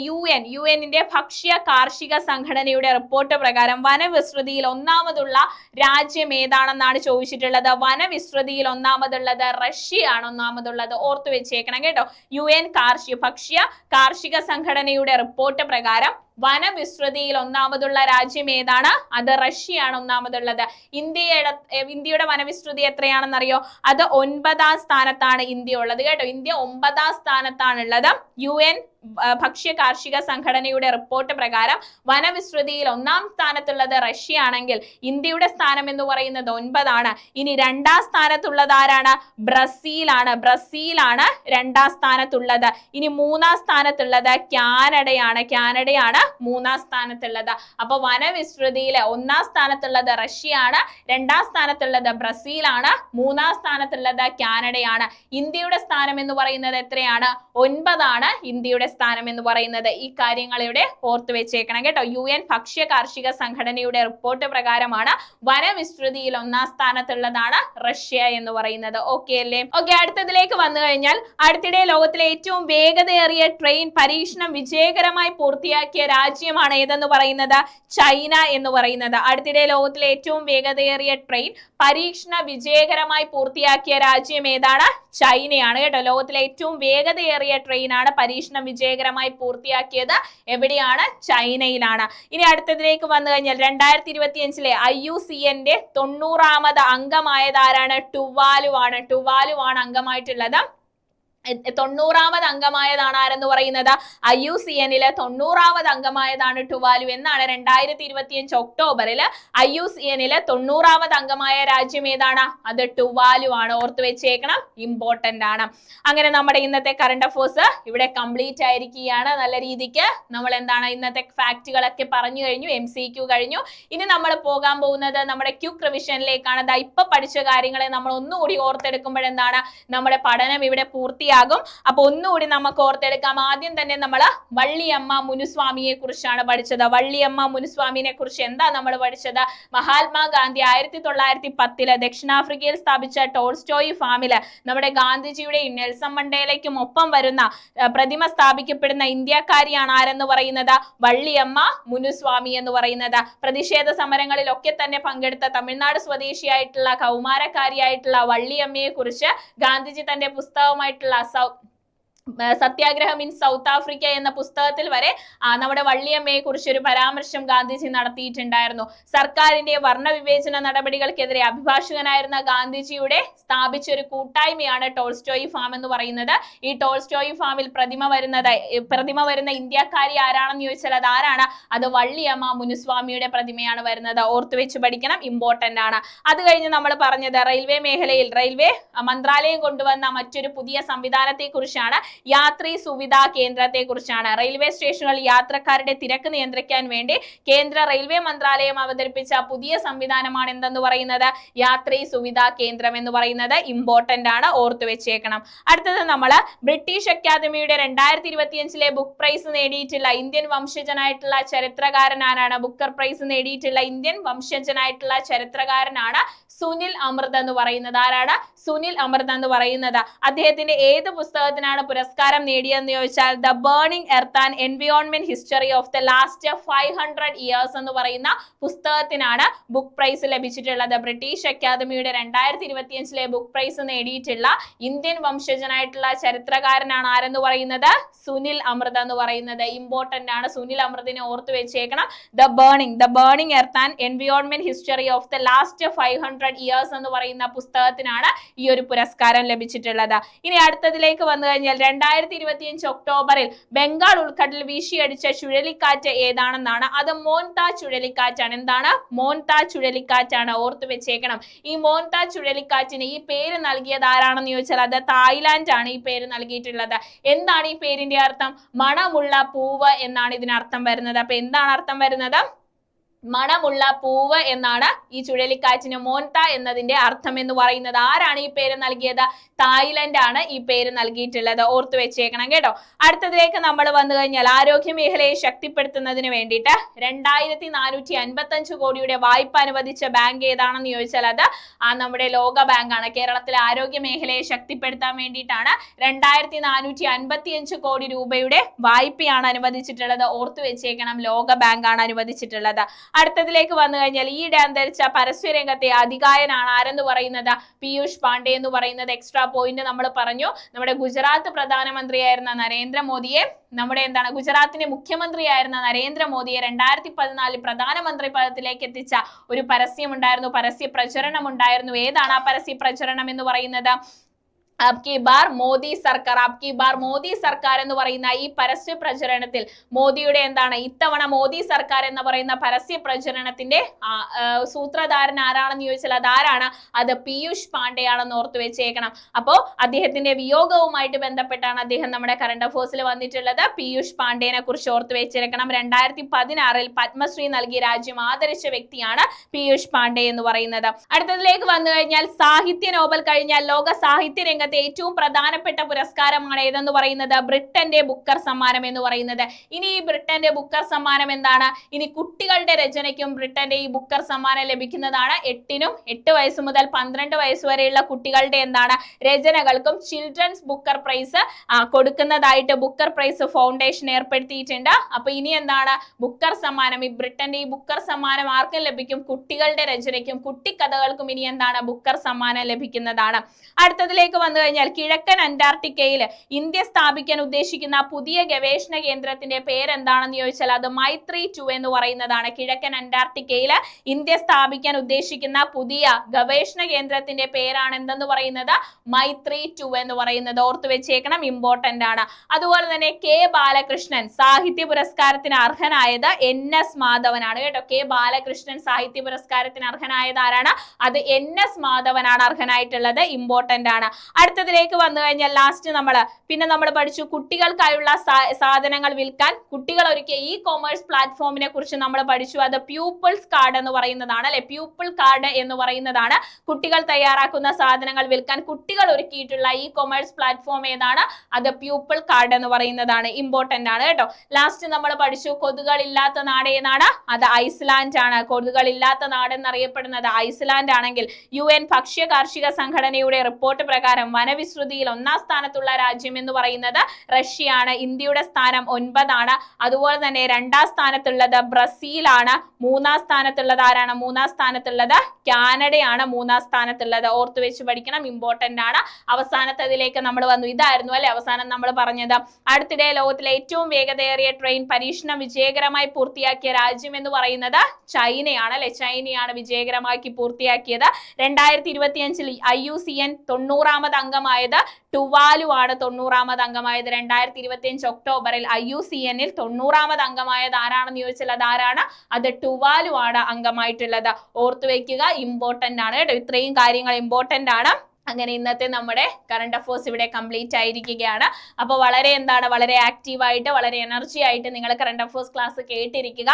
യുഎന്നിന്റെ ഭക്ഷ്യ കാർഷിക സംഘടനയുടെ റിപ്പോർട്ട് പ്രകാരം വനവിസ്തൃതിയിൽ ഒന്നാമതുള്ള രാജ്യം ഏതാണെന്നാണ് ചോദിച്ചിട്ടുള്ളത്. വനവിസ്തൃതിയിൽ ഒന്നാമതുള്ളത് റഷ്യയാണ്. ഒന്നാമതുള്ളത് ഓർത്തു വെച്ചേക്കണം കേട്ടോ. UN ഭക്ഷ്യ കാർഷിക സംഘടനയുടെ റിപ്പോർട്ട് പ്രകാരം വനവിസ്തൃതിയിൽ ഒന്നാമതുള്ള രാജ്യം ഏതാണ്? അത് റഷ്യയാണ് ഒന്നാമതുള്ളത്. ഇന്ത്യയുടെ വനവിസ്തൃതി എത്രയാണെന്നറിയോ? അത് 9ാം സ്ഥാനത്താണ് ഇന്ത്യ ഉള്ളത് കേട്ടോ. ഇന്ത്യ 9ാം സ്ഥാനത്താണുള്ളത്. UN ഭക്ഷ്യ കാർഷിക സംഘടനയുടെ റിപ്പോർട്ട് പ്രകാരം വനവിസ്തൃതിയിൽ 1ാം സ്ഥാനത്തുള്ളത് റഷ്യ ആണെങ്കിൽ ഇന്ത്യയുടെ സ്ഥാനം എന്ന് പറയുന്നത് 9ആണ്. ഇനി 2ാം സ്ഥാനത്തുള്ളത് ആരാണ്? ബ്രസീലാണ്. 2ാം സ്ഥാനത്തുള്ളത്. ഇനി 3ാം സ്ഥാനത്തുള്ളത് കാനഡയാണ്. 3ാം സ്ഥാനത്തുള്ളത്. അപ്പൊ വനവിസ്തൃതിയിൽ 1ാം സ്ഥാനത്തുള്ളത് റഷ്യയാണ്, 2ാം സ്ഥാനത്തുള്ളത് ബ്രസീലാണ്, 3ാം സ്ഥാനത്തുള്ളത് കാനഡയാണ്. ഇന്ത്യയുടെ സ്ഥാനം എന്ന് പറയുന്നത് എത്രയാണ്? 9ആണ് ഇന്ത്യയുടെ സ്ഥാനം എന്ന് പറയുന്നത്. ഈ കാര്യങ്ങൾ ഇവിടെ ഓർത്തു വെച്ചേക്കണം കേട്ടോ. UN ഭക്ഷ്യ കാർഷിക സംഘടനയുടെ റിപ്പോർട്ട് പ്രകാരമാണ് വനവിസ്തൃതിയിൽ 1ാം സ്ഥാനത്തുള്ളതാണ് റഷ്യ എന്ന് പറയുന്നത്. ഓക്കെ അല്ലേ? ഓക്കെ, അടുത്തതിലേക്ക് വന്നു കഴിഞ്ഞാൽ അടുത്തിടെ ലോകത്തിലെ ഏറ്റവും വേഗതയേറിയ ട്രെയിൻ പരീക്ഷണം വിജയകരമായി പൂർത്തിയാക്കിയ രാജ്യമാണ് ഏതെന്ന് പറയുന്നത്? ചൈന എന്ന് പറയുന്നത്. അടുത്തിടെ ലോകത്തിലെ ഏറ്റവും വേഗതയേറിയ ട്രെയിൻ പരീക്ഷണ വിജയകരമായി പൂർത്തിയാക്കിയ രാജ്യം ഏതാണ്? ചൈനയാണ് കേട്ടോ. ലോകത്തിലെ ഏറ്റവും വേഗതയേറിയ ട്രെയിനാണ് പരീക്ഷണം വിജയകരമായി പൂർത്തിയാക്കിയത്. എവിടെയാണ്? ചൈനയിലാണ്. ഇനി അടുത്തതിലേക്ക് വന്നു കഴിഞ്ഞാൽ 2025 IUCN-ന്റെ 90ാമത് അംഗമായതാരാണ്? ടുവാലു ആണ് അംഗമായിട്ടുള്ളത്. 90ാമത് അംഗമായതാണ് ആരെന്ന് പറയുന്നത്? IUCN-ലെ 90ാമത് അംഗമായതാണ് ടുവാലു എന്നാണ് 2025 ഒക്ടോബറിൽ IUCN-ലെ 90ാമത് അംഗമായ രാജ്യം ഏതാണ്? അത് ടുവാലു ആണ്. ഓർത്തു വെച്ചേക്കണം, ഇമ്പോർട്ടന്റ് ആണ്. അങ്ങനെ നമ്മുടെ ഇന്നത്തെ കറണ്ട് അഫേഴ്സ് ഇവിടെ കംപ്ലീറ്റ് ആയിരിക്കുകയാണ്. നല്ല രീതിക്ക് നമ്മൾ എന്താണ് ഇന്നത്തെ ഫാക്റ്റുകളൊക്കെ പറഞ്ഞു കഴിഞ്ഞു, MCQ കഴിഞ്ഞു. ഇനി നമ്മൾ പോകാൻ പോകുന്നത് നമ്മുടെ ക്വിക്ക് റിവിഷനിലേക്കാണ്. ഇപ്പൊ പഠിച്ച കാര്യങ്ങളെ നമ്മൾ ഒന്നുകൂടി ഓർത്തെടുക്കുമ്പോഴെന്താണ് നമ്മുടെ പഠനം ഇവിടെ പൂർത്തിയാകും. അപ്പൊ ഒന്നുകൂടി നമുക്ക് ഓർത്തെടുക്കാം. ആദ്യം തന്നെ നമ്മൾ വള്ളിയമ്മ മുനുസ്വാമിയെ കുറിച്ചാണ് പഠിച്ചത്. വള്ളിയമ്മ മുനുസ്വാമിനെ കുറിച്ച് എന്താ നമ്മൾ പഠിച്ചത്? മഹാത്മാഗാന്ധി 1910 ദക്ഷിണാഫ്രിക്കയിൽ സ്ഥാപിച്ച ടോൾസ്റ്റോയ് ഫാമില് നമ്മുടെ ഗാന്ധിജിയുടെയും നെൽസൺ മണ്ടേലയ്ക്കും ഒപ്പം വരുന്ന പ്രതിമ സ്ഥാപിക്കപ്പെടുന്ന ഇന്ത്യക്കാരിയാണ് ആരെന്ന് പറയുന്നത്? വള്ളിയമ്മ മുനുസ്വാമി എന്ന് പറയുന്നത്. പ്രതിഷേധ സമരങ്ങളിലൊക്കെ തന്നെ പങ്കെടുത്ത തമിഴ്നാട് സ്വദേശിയായിട്ടുള്ള കൗമാരക്കാരിയായിട്ടുള്ള വള്ളിയമ്മയെ കുറിച്ച് ഗാന്ധിജി തന്റെ പുസ്തകമായിട്ടുള്ള സത്യാഗ്രഹം ഇൻ സൗത്ത് ആഫ്രിക്ക എന്ന പുസ്തകത്തിൽ വരെ നമ്മുടെ വള്ളിയമ്മയെ കുറിച്ച് ഒരു പരാമർശം ഗാന്ധിജി നടത്തിയിട്ടുണ്ടായിരുന്നു. സർക്കാരിന്റെ വർണ്ണവിവേചന നടപടികൾക്കെതിരെ അഭിഭാഷകനായിരുന്ന ഗാന്ധിജിയുടെ സ്ഥാപിച്ച ഒരു കൂട്ടായ്മയാണ് ടോൾസ്റ്റോയ് ഫാം എന്ന് പറയുന്നത്. ഈ ടോൾസ്റ്റോയ് ഫാമിൽ പ്രതിമ വരുന്ന ഇന്ത്യക്കാരി ആരാണെന്ന് ചോദിച്ചാൽ അത് ആരാണ്? അത് വള്ളിയമ്മ മുനുസ്വാമിയുടെ പ്രതിമയാണ് വരുന്നത്. ഓർത്തു വെച്ച് പഠിക്കണം, ഇമ്പോർട്ടന്റ് ആണ്. അത് കഴിഞ്ഞ് നമ്മൾ പറഞ്ഞത് റെയിൽവേ മേഖലയിൽ റെയിൽവേ മന്ത്രാലയം കൊണ്ടുവന്ന മറ്റൊരു പുതിയ സംവിധാനത്തെ കുറിച്ചാണ്. യാത്രീ സുവിധാ കേന്ദ്രത്തെ കുറിച്ചാണ്. റെയിൽവേ സ്റ്റേഷനുകളിൽ യാത്രക്കാരുടെ തിരക്ക് നിയന്ത്രിക്കാൻ വേണ്ടി കേന്ദ്ര റെയിൽവേ മന്ത്രാലയം അവതരിപ്പിച്ച പുതിയ സംവിധാനമാണ് എന്തെന്ന് പറയുന്നത്? യാത്രീ സുവിധാ കേന്ദ്രം എന്ന് പറയുന്നത്. ഇമ്പോർട്ടന്റ് ആണ്, ഓർത്തു വെച്ചേക്കണം. അടുത്തത് നമ്മൾ ബ്രിട്ടീഷ് അക്കാദമിയുടെ 2025 ബുക്ക് പ്രൈസ് നേടിയിട്ടുള്ള ഇന്ത്യൻ വംശജനായിട്ടുള്ള ചരിത്രകാരനാണ്. ബുക്കർ പ്രൈസ് നേടിയിട്ടുള്ള ഇന്ത്യൻ വംശജനായിട്ടുള്ള ചരിത്രകാരനാണ് സുനിൽ അമൃത് എന്ന് പറയുന്നത്. ആരാണ്? സുനിൽ അമൃത് എന്ന് പറയുന്നത്. അദ്ദേഹത്തിന്റെ ഏത് പുസ്തകത്തിനാണ് പുരസ്കാരം നേടിയെന്ന് ചോദിച്ചാൽ the burning earth and environment history of the last 500 years എന്ന് പറയുന്ന പുസ്തകത്തിനാണ് ബുക്ക് പ്രൈസ് ലഭിച്ചിട്ടുള്ളത്. ബ്രിട്ടീഷ് അക്കാദമിയുടെ 2025 ബുക്ക് പ്രൈസ് നേടിയിട്ടുള്ള ഇന്ത്യൻ വംശജനായിട്ടുള്ള ചരിത്രകാരനാണ് ആരെന്ന് പറയുന്നത്? സുനിൽ അമൃത് എന്ന് പറയുന്നത്. ഇമ്പോർട്ടന്റ് ആണ്, സുനിൽ അമൃതിനെ ഓർത്തു വെച്ചേക്കണം. The burning earth and environment history of the last 500 years എന്ന് പറയുന്ന പുസ്തകത്തിനാണ് ഈ ഒരു പുരസ്കാരം ലഭിച്ചിട്ടുള്ളത്. ഇനി അടുത്തതിലേക്ക് വന്നു കഴിഞ്ഞാൽ 2025 ഒക്ടോബറിൽ ബംഗാൾ ഉൾക്കടലിൽ വീശിയടിച്ച ചുഴലിക്കാറ്റ് ഏതാണെന്നാണ്. അത് മോൻതാ ചുഴലിക്കാറ്റാണ്. എന്താണ്? മോൻതാ ചുഴലിക്കാറ്റാണ്. ഓർത്തു വെച്ചേക്കണം. ഈ മോൻതാ ചുഴലിക്കാറ്റിന് ഈ പേര് നൽകിയത് ആരാണെന്ന് ചോദിച്ചാൽ അത് തായ്ലാന്റ് ആണ് ഈ പേര് നൽകിയിട്ടുള്ളത്. എന്താണ് ഈ പേരിന്റെ അർത്ഥം? മണമുള്ള പൂവ് എന്നാണ് ഇതിനർത്ഥം വരുന്നത്. അപ്പൊ എന്താണ് അർത്ഥം വരുന്നത്? മണമുള്ള പൂവ് എന്നാണ് ഈ ചുഴലിക്കാറ്റിന് മോൻത എന്നതിന്റെ അർത്ഥം എന്ന് പറയുന്നത്. ആരാണ് ഈ പേര് നൽകിയത്? തായ്ലൻഡ് ആണ് ഈ പേര് നൽകിയിട്ടുള്ളത്. ഓർത്തു വെച്ചേക്കണം കേട്ടോ. അടുത്തതിലേക്ക് നമ്മൾ വന്നു കഴിഞ്ഞാൽ ആരോഗ്യ മേഖലയെ ശക്തിപ്പെടുത്തുന്നതിന് വേണ്ടിയിട്ട് 2455 കോടിയുടെ വായ്പ അനുവദിച്ച ബാങ്ക് ഏതാണെന്ന് ചോദിച്ചാൽ അത് നമ്മുടെ ലോക ബാങ്ക് ആണ്. കേരളത്തിലെ ആരോഗ്യ മേഖലയെ ശക്തിപ്പെടുത്താൻ വേണ്ടിയിട്ടാണ് 2455 കോടി രൂപയുടെ വായ്പയാണ് അനുവദിച്ചിട്ടുള്ളത്. ഓർത്തു വെച്ചേക്കണം, ലോക ബാങ്ക് ആണ് അനുവദിച്ചിട്ടുള്ളത്. അടുത്തതിലേക്ക് വന്നു കഴിഞ്ഞാൽ ഈയിടെ അന്തരിച്ച പരസ്യരംഗത്തെ അധികായനാണ് ആരെന്ന് പറയുന്നത്? പീയൂഷ് പാണ്ഡെ എന്ന് പറയുന്നത്. എക്സ്ട്രാ പോയിന്റ് നമ്മൾ പറഞ്ഞു. നമ്മുടെ ഗുജറാത്ത് പ്രധാനമന്ത്രിയായിരുന്ന നരേന്ദ്രമോദിയെ ഗുജറാത്തിന്റെ മുഖ്യമന്ത്രിയായിരുന്ന നരേന്ദ്രമോദിയെ 2014 പ്രധാനമന്ത്രി പദത്തിലേക്ക് എത്തിച്ച ഒരു പരസ്യം പ്രചരണം ഉണ്ടായിരുന്നു. ഏതാണ് ആ പരസ്യ പ്രചരണം എന്ന് പറയുന്നത്? ആപ്കി ബാർ മോദി സർക്കാർ എന്ന് പറയുന്ന ഈ പരസ്യ പ്രചരണത്തിൽ മോദിയുടെ ഇത്തവണ മോദി സർക്കാർ എന്ന് പറയുന്ന പരസ്യ പ്രചരണത്തിന്റെ സൂത്രധാരൻ ആരാണെന്ന് ചോദിച്ചാൽ അതാരാണ്? അത് പീയൂഷ് പാണ്ഡെ ആണെന്ന് ഓർത്തു വെച്ചേക്കണം. അപ്പോ അദ്ദേഹത്തിന്റെ വിയോഗവുമായിട്ട് ബന്ധപ്പെട്ടാണ് അദ്ദേഹം നമ്മുടെ കറണ്ട് അഫേഴ്സിൽ വന്നിട്ടുള്ളത്. പീയൂഷ് പാണ്ഡെനെ കുറിച്ച് ഓർത്തു വെച്ചേക്കണം. 2016 പത്മശ്രീ നൽകി രാജ്യം ആദരിച്ച വ്യക്തിയാണ് പീയൂഷ് പാണ്ഡെ എന്ന് പറയുന്നത്. അടുത്തതിലേക്ക് വന്നു കഴിഞ്ഞാൽ സാഹിത്യ നോബൽ കഴിഞ്ഞാൽ ലോക സാഹിത്യ രംഗത്തെ കാലത്തെ ഏറ്റവും പ്രധാനപ്പെട്ട പുരസ്കാരമാണ് ഏതെന്ന് പറയുന്നത് ബ്രിട്ടന്റെ ബുക്കർ സമ്മാനം എന്ന് പറയുന്നത്. ഇനി ഈ ബ്രിട്ടന്റെ ബുക്കർ സമ്മാനം എന്താണ്? ഇനി കുട്ടികളുടെ രചനയ്ക്കും ബ്രിട്ടന്റെ ഈ ബുക്കർ സമ്മാനം ലഭിക്കുന്നതാണ്. 8 വയസ്സ് മുതൽ 12 വയസ്സ് വരെയുള്ള കുട്ടികളുടെ എന്താണ് രചനകൾക്കും ചിൽഡ്രൻസ് ബുക്കർ പ്രൈസ് കൊടുക്കുന്നതായിട്ട് ബുക്കർ പ്രൈസ് ഫൗണ്ടേഷൻ ഏർപ്പെടുത്തിയിട്ടുണ്ട്. അപ്പൊ ഇനി എന്താണ് ബുക്കർ സമ്മാനം, ഈ ബ്രിട്ടന്റെ ഈ ബുക്കർ സമ്മാനം ആർക്കും ലഭിക്കും? കുട്ടികളുടെ രചനയ്ക്കും കുട്ടിക്കഥകൾക്കും ഇനി എന്താണ് ബുക്കർ സമ്മാനം ലഭിക്കുന്നതാണ്. അടുത്തതിലേക്ക് വന്നു കഴിഞ്ഞാൽ കിഴക്കൻ അന്റാർട്ടിക്കയിൽ ഇന്ത്യ സ്ഥാപിക്കാൻ ഉദ്ദേശിക്കുന്ന പുതിയ ഗവേഷണ കേന്ദ്രത്തിന്റെ പേരെന്താണെന്ന് ചോദിച്ചാൽ അത് മൈത്രി 2 എന്ന് പറയുന്നതാണ്. കിഴക്കൻ അന്റാർട്ടിക്കയിൽ ഇന്ത്യ സ്ഥാപിക്കാൻ ഉദ്ദേശിക്കുന്ന പുതിയ ഗവേഷണ കേന്ദ്രത്തിന്റെ പേരാണ് എന്തെന്ന് പറയുന്നത്? മൈത്രി 2 എന്ന് പറയുന്നത്. ഓർത്തു വെച്ചേക്കണം, ഇമ്പോർട്ടന്റ് ആണ്. അതുപോലെ തന്നെ കെ ബാലകൃഷ്ണൻ സാഹിത്യ പുരസ്കാരത്തിന് അർഹനായത് NS മാധവനാണ് കേട്ടോ. കെ ബാലകൃഷ്ണൻ സാഹിത്യ പുരസ്കാരത്തിന് അർഹനായത് ആരാണ്? അത് NS മാധവനാണ് അർഹനായിട്ടുള്ളത്. ഇമ്പോർട്ടന്റ് ആണ്. അടുത്തതിലേക്ക് വന്നു കഴിഞ്ഞാൽ ലാസ്റ്റ് നമ്മൾ പഠിച്ചു കുട്ടികൾക്കായുള്ള സാധനങ്ങൾ വിൽക്കാൻ കുട്ടികൾ ഒരുക്കിയ ഇ കൊമേഴ്സ് പ്ലാറ്റ്ഫോമിനെ കുറിച്ച് നമ്മൾ പഠിച്ചു. അത് പ്യൂപ്പിൾസ് കാർഡ് എന്ന് പറയുന്നതാണ് അല്ലെ. പ്യൂപ്പിൾ കാർഡ് എന്ന് പറയുന്നതാണ് കുട്ടികൾ തയ്യാറാക്കുന്ന സാധനങ്ങൾ വിൽക്കാൻ കുട്ടികൾ ഒരുക്കിയിട്ടുള്ള ഇ കൊമേഴ്സ് പ്ലാറ്റ്ഫോം ഏതാണ്? അത് പ്യൂപ്പിൾ കാർഡ് എന്ന് പറയുന്നതാണ്. ഇമ്പോർട്ടന്റ് ആണ് കേട്ടോ. ലാസ്റ്റ് നമ്മൾ പഠിച്ചു കൊതുകൾ ഇല്ലാത്ത നാട് ഏതാണ്? അത് ഐസ്ലാൻഡ് ആണ്. കൊതുകൾ ഇല്ലാത്ത നാട് എന്നറിയപ്പെടുന്നത് ഐസ്ലാൻഡ് ആണെങ്കിൽ UN ഭക്ഷ്യ കാർഷിക സംഘടനയുടെ റിപ്പോർട്ട് പ്രകാരം വനവിസ്തൃതിയിൽ 1ാം സ്ഥാനത്തുള്ള രാജ്യം എന്ന് പറയുന്നത് റഷ്യയാണ്. ഇന്ത്യയുടെ സ്ഥാനം 9 ആണ്. അതുപോലെ തന്നെ 2ാം സ്ഥാനത്തുള്ളത് ബ്രസീലാണ്. 3ാം സ്ഥാനത്തുള്ളത് ആരാണ്? 3ാം സ്ഥാനത്തുള്ളത് കാനഡയാണ്. 3ാം സ്ഥാനത്തുള്ളത്. ഓർത്തു വെച്ച് പഠിക്കണം, ഇമ്പോർട്ടന്റ് ആണ്. അവസാനത്തതിലേക്ക് നമ്മൾ വന്നു. ഇതായിരുന്നു അല്ലെ അവസാനം നമ്മൾ പറഞ്ഞത്. അടുത്തിടെ ലോകത്തിലെ ഏറ്റവും വേഗതയേറിയ ട്രെയിൻ പരീക്ഷണം വിജയകരമായി പൂർത്തിയാക്കിയ രാജ്യം എന്ന് പറയുന്നത് ചൈനയാണ് അല്ലെ. ചൈനയാണ് വിജയകരമാക്കി പൂർത്തിയാക്കിയത്. 2025 IUCN 90ാമത് അംഗമായത് ടുവാലു ആണ്. 90ാമത് അംഗമായത് 2025 ഒക്ടോബറിൽ IUCN-ൽ 90ാമത് അംഗമായത് ആരാണെന്ന് ചോദിച്ചാൽ അതാരാണ്? അത് ടുവാലു ആണ് അംഗമായിട്ടുള്ളത്. ഓർത്തു വെക്കുക, ഇമ്പോർട്ടന്റ് ആണ് കേട്ടോ. ഇത്രയും കാര്യങ്ങൾ ഇമ്പോർട്ടന്റ് ആണ്. അങ്ങനെ ഇന്നത്തെ നമ്മുടെ കറണ്ട് അഫേഴ്സ് ഇവിടെ കംപ്ലീറ്റ് ആയിരിക്കുകയാണ്. അപ്പോൾ വളരെ ആക്റ്റീവായിട്ട് വളരെ എനർജി ആയിട്ട് നിങ്ങൾ കറണ്ട് അഫേഴ്സ് ക്ലാസ് കേട്ടിരിക്കുക.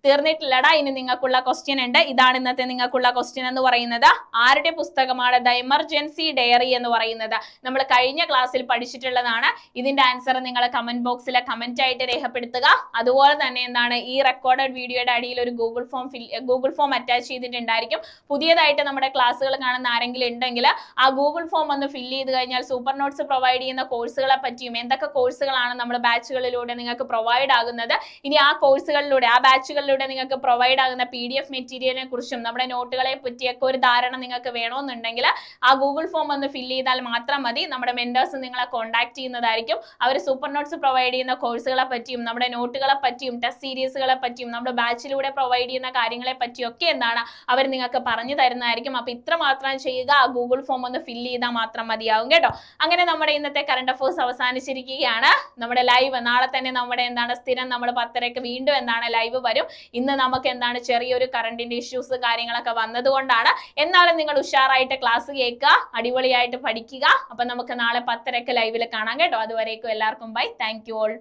തീർന്നിട്ടില്ലടാ, ഇനി നിങ്ങൾക്കുള്ള ക്വസ്റ്റ്യൻ ഉണ്ട്. ഇതാണ് ഇന്നത്തെ നിങ്ങൾക്കുള്ള ക്വസ്റ്റ്യൻ എന്ന് പറയുന്നത്. ആരുടെ പുസ്തകമാണ് ദ എമർജൻസി ഡയറി എന്ന് പറയുന്നത്? നമ്മൾ കഴിഞ്ഞ ക്ലാസ്സിൽ പഠിച്ചിട്ടുള്ളതാണ്. ഇതിന്റെ ആൻസർ നിങ്ങൾ കമന്റ് ബോക്സിൽ കമന്റ് ആയിട്ട് രേഖപ്പെടുത്തുക. അതുപോലെ തന്നെ എന്താണ് ഈ റെക്കോർഡഡ് വീഡിയോയുടെ അടിയിൽ ഒരു ഗൂഗിൾ ഫോം അറ്റാച്ച് ചെയ്തിട്ടുണ്ടായിരിക്കും. പുതിയതായിട്ട് നമ്മുടെ ക്ലാസ്സുകൾ കാണുന്ന ആരെങ്കിലും ഉണ്ടെങ്കിൽ ആ ഗൂഗിൾ ഫോം ഒന്ന് ഫില്ല് ചെയ്ത് കഴിഞ്ഞാൽ സൂപ്പർ നോട്ട്സ് പ്രൊവൈഡ് ചെയ്യുന്ന കോഴ്സുകളെ പറ്റിയും എന്തൊക്കെ കോഴ്സുകളാണ് നമ്മുടെ ബാച്ചുകളിലൂടെ നിങ്ങൾക്ക് പ്രൊവൈഡ് ആകുന്നത്, ഇനി ആ കോഴ്സുകളിലൂടെ ആ ബാച്ചുകളിലൂടെ നിങ്ങൾക്ക് പ്രൊവൈഡ് ആകുന്ന PDF മെറ്റീരിയലിനെ കുറിച്ചും നമ്മുടെ നോട്ടുകളെ പറ്റിയൊക്കെ ഒരു ധാരണ നിങ്ങൾക്ക് വേണമെന്നുണ്ടെങ്കിൽ ആ ഗൂഗിൾ ഫോം ഒന്ന് ഫില്ല് ചെയ്താൽ മാത്രം മതി. നമ്മുടെ മെന്റേഴ്സ് നിങ്ങളെ കോൺടാക്ട് ചെയ്യുന്നതായിരിക്കും. അവർ സൂപ്പർ നോട്ട്സ് പ്രൊവൈഡ് ചെയ്യുന്ന കോഴ്സുകളെ പറ്റിയും നമ്മുടെ നോട്ടുകളെ പറ്റിയും ടെസ്റ്റ് സീരീസുകളെ പറ്റിയും നമ്മുടെ ബാച്ചിലൂടെ പ്രൊവൈഡ് ചെയ്യുന്ന കാര്യങ്ങളെ പറ്റിയൊക്കെ എന്താണ് അവർ നിങ്ങൾക്ക് പറഞ്ഞു തരുന്നതായിരിക്കും. അപ്പൊ ഇത്ര മാത്രം ചെയ്യുക, ആ ഗൂഗിൾ ഫോം ഒന്ന് ഫില്ല് ചെയ്താൽ മാത്രം മതിയാവും കേട്ടോ. അങ്ങനെ നമ്മുടെ ഇന്നത്തെ കറണ്ട് അഫേഴ്സ് അവസാനിച്ചിരിക്കുകയാണ്. നമ്മുടെ ലൈവ് നാളെ തന്നെ നമ്മുടെ എന്താണ് സ്ഥിരം നമ്മൾ 10:30 വീണ്ടും എന്താണ് ലൈവ് വരും. ഇന്ന് നമുക്ക് എന്താണ് ചെറിയൊരു കറണ്ടിന്റെ ഇഷ്യൂസ് കാര്യങ്ങളൊക്കെ വന്നതുകൊണ്ടാണ്. എന്നാലും നിങ്ങൾ ഉഷാറായിട്ട് ക്ലാസ് കേൾക്കുക, അടിപൊളിയായിട്ട് പഠിക്കുക. അപ്പൊ നമുക്ക് നാളെ 10:30 ലൈവിൽ കാണാം കേട്ടോ. അതുവരേക്കും എല്ലാവർക്കും ബൈ. Thank you all.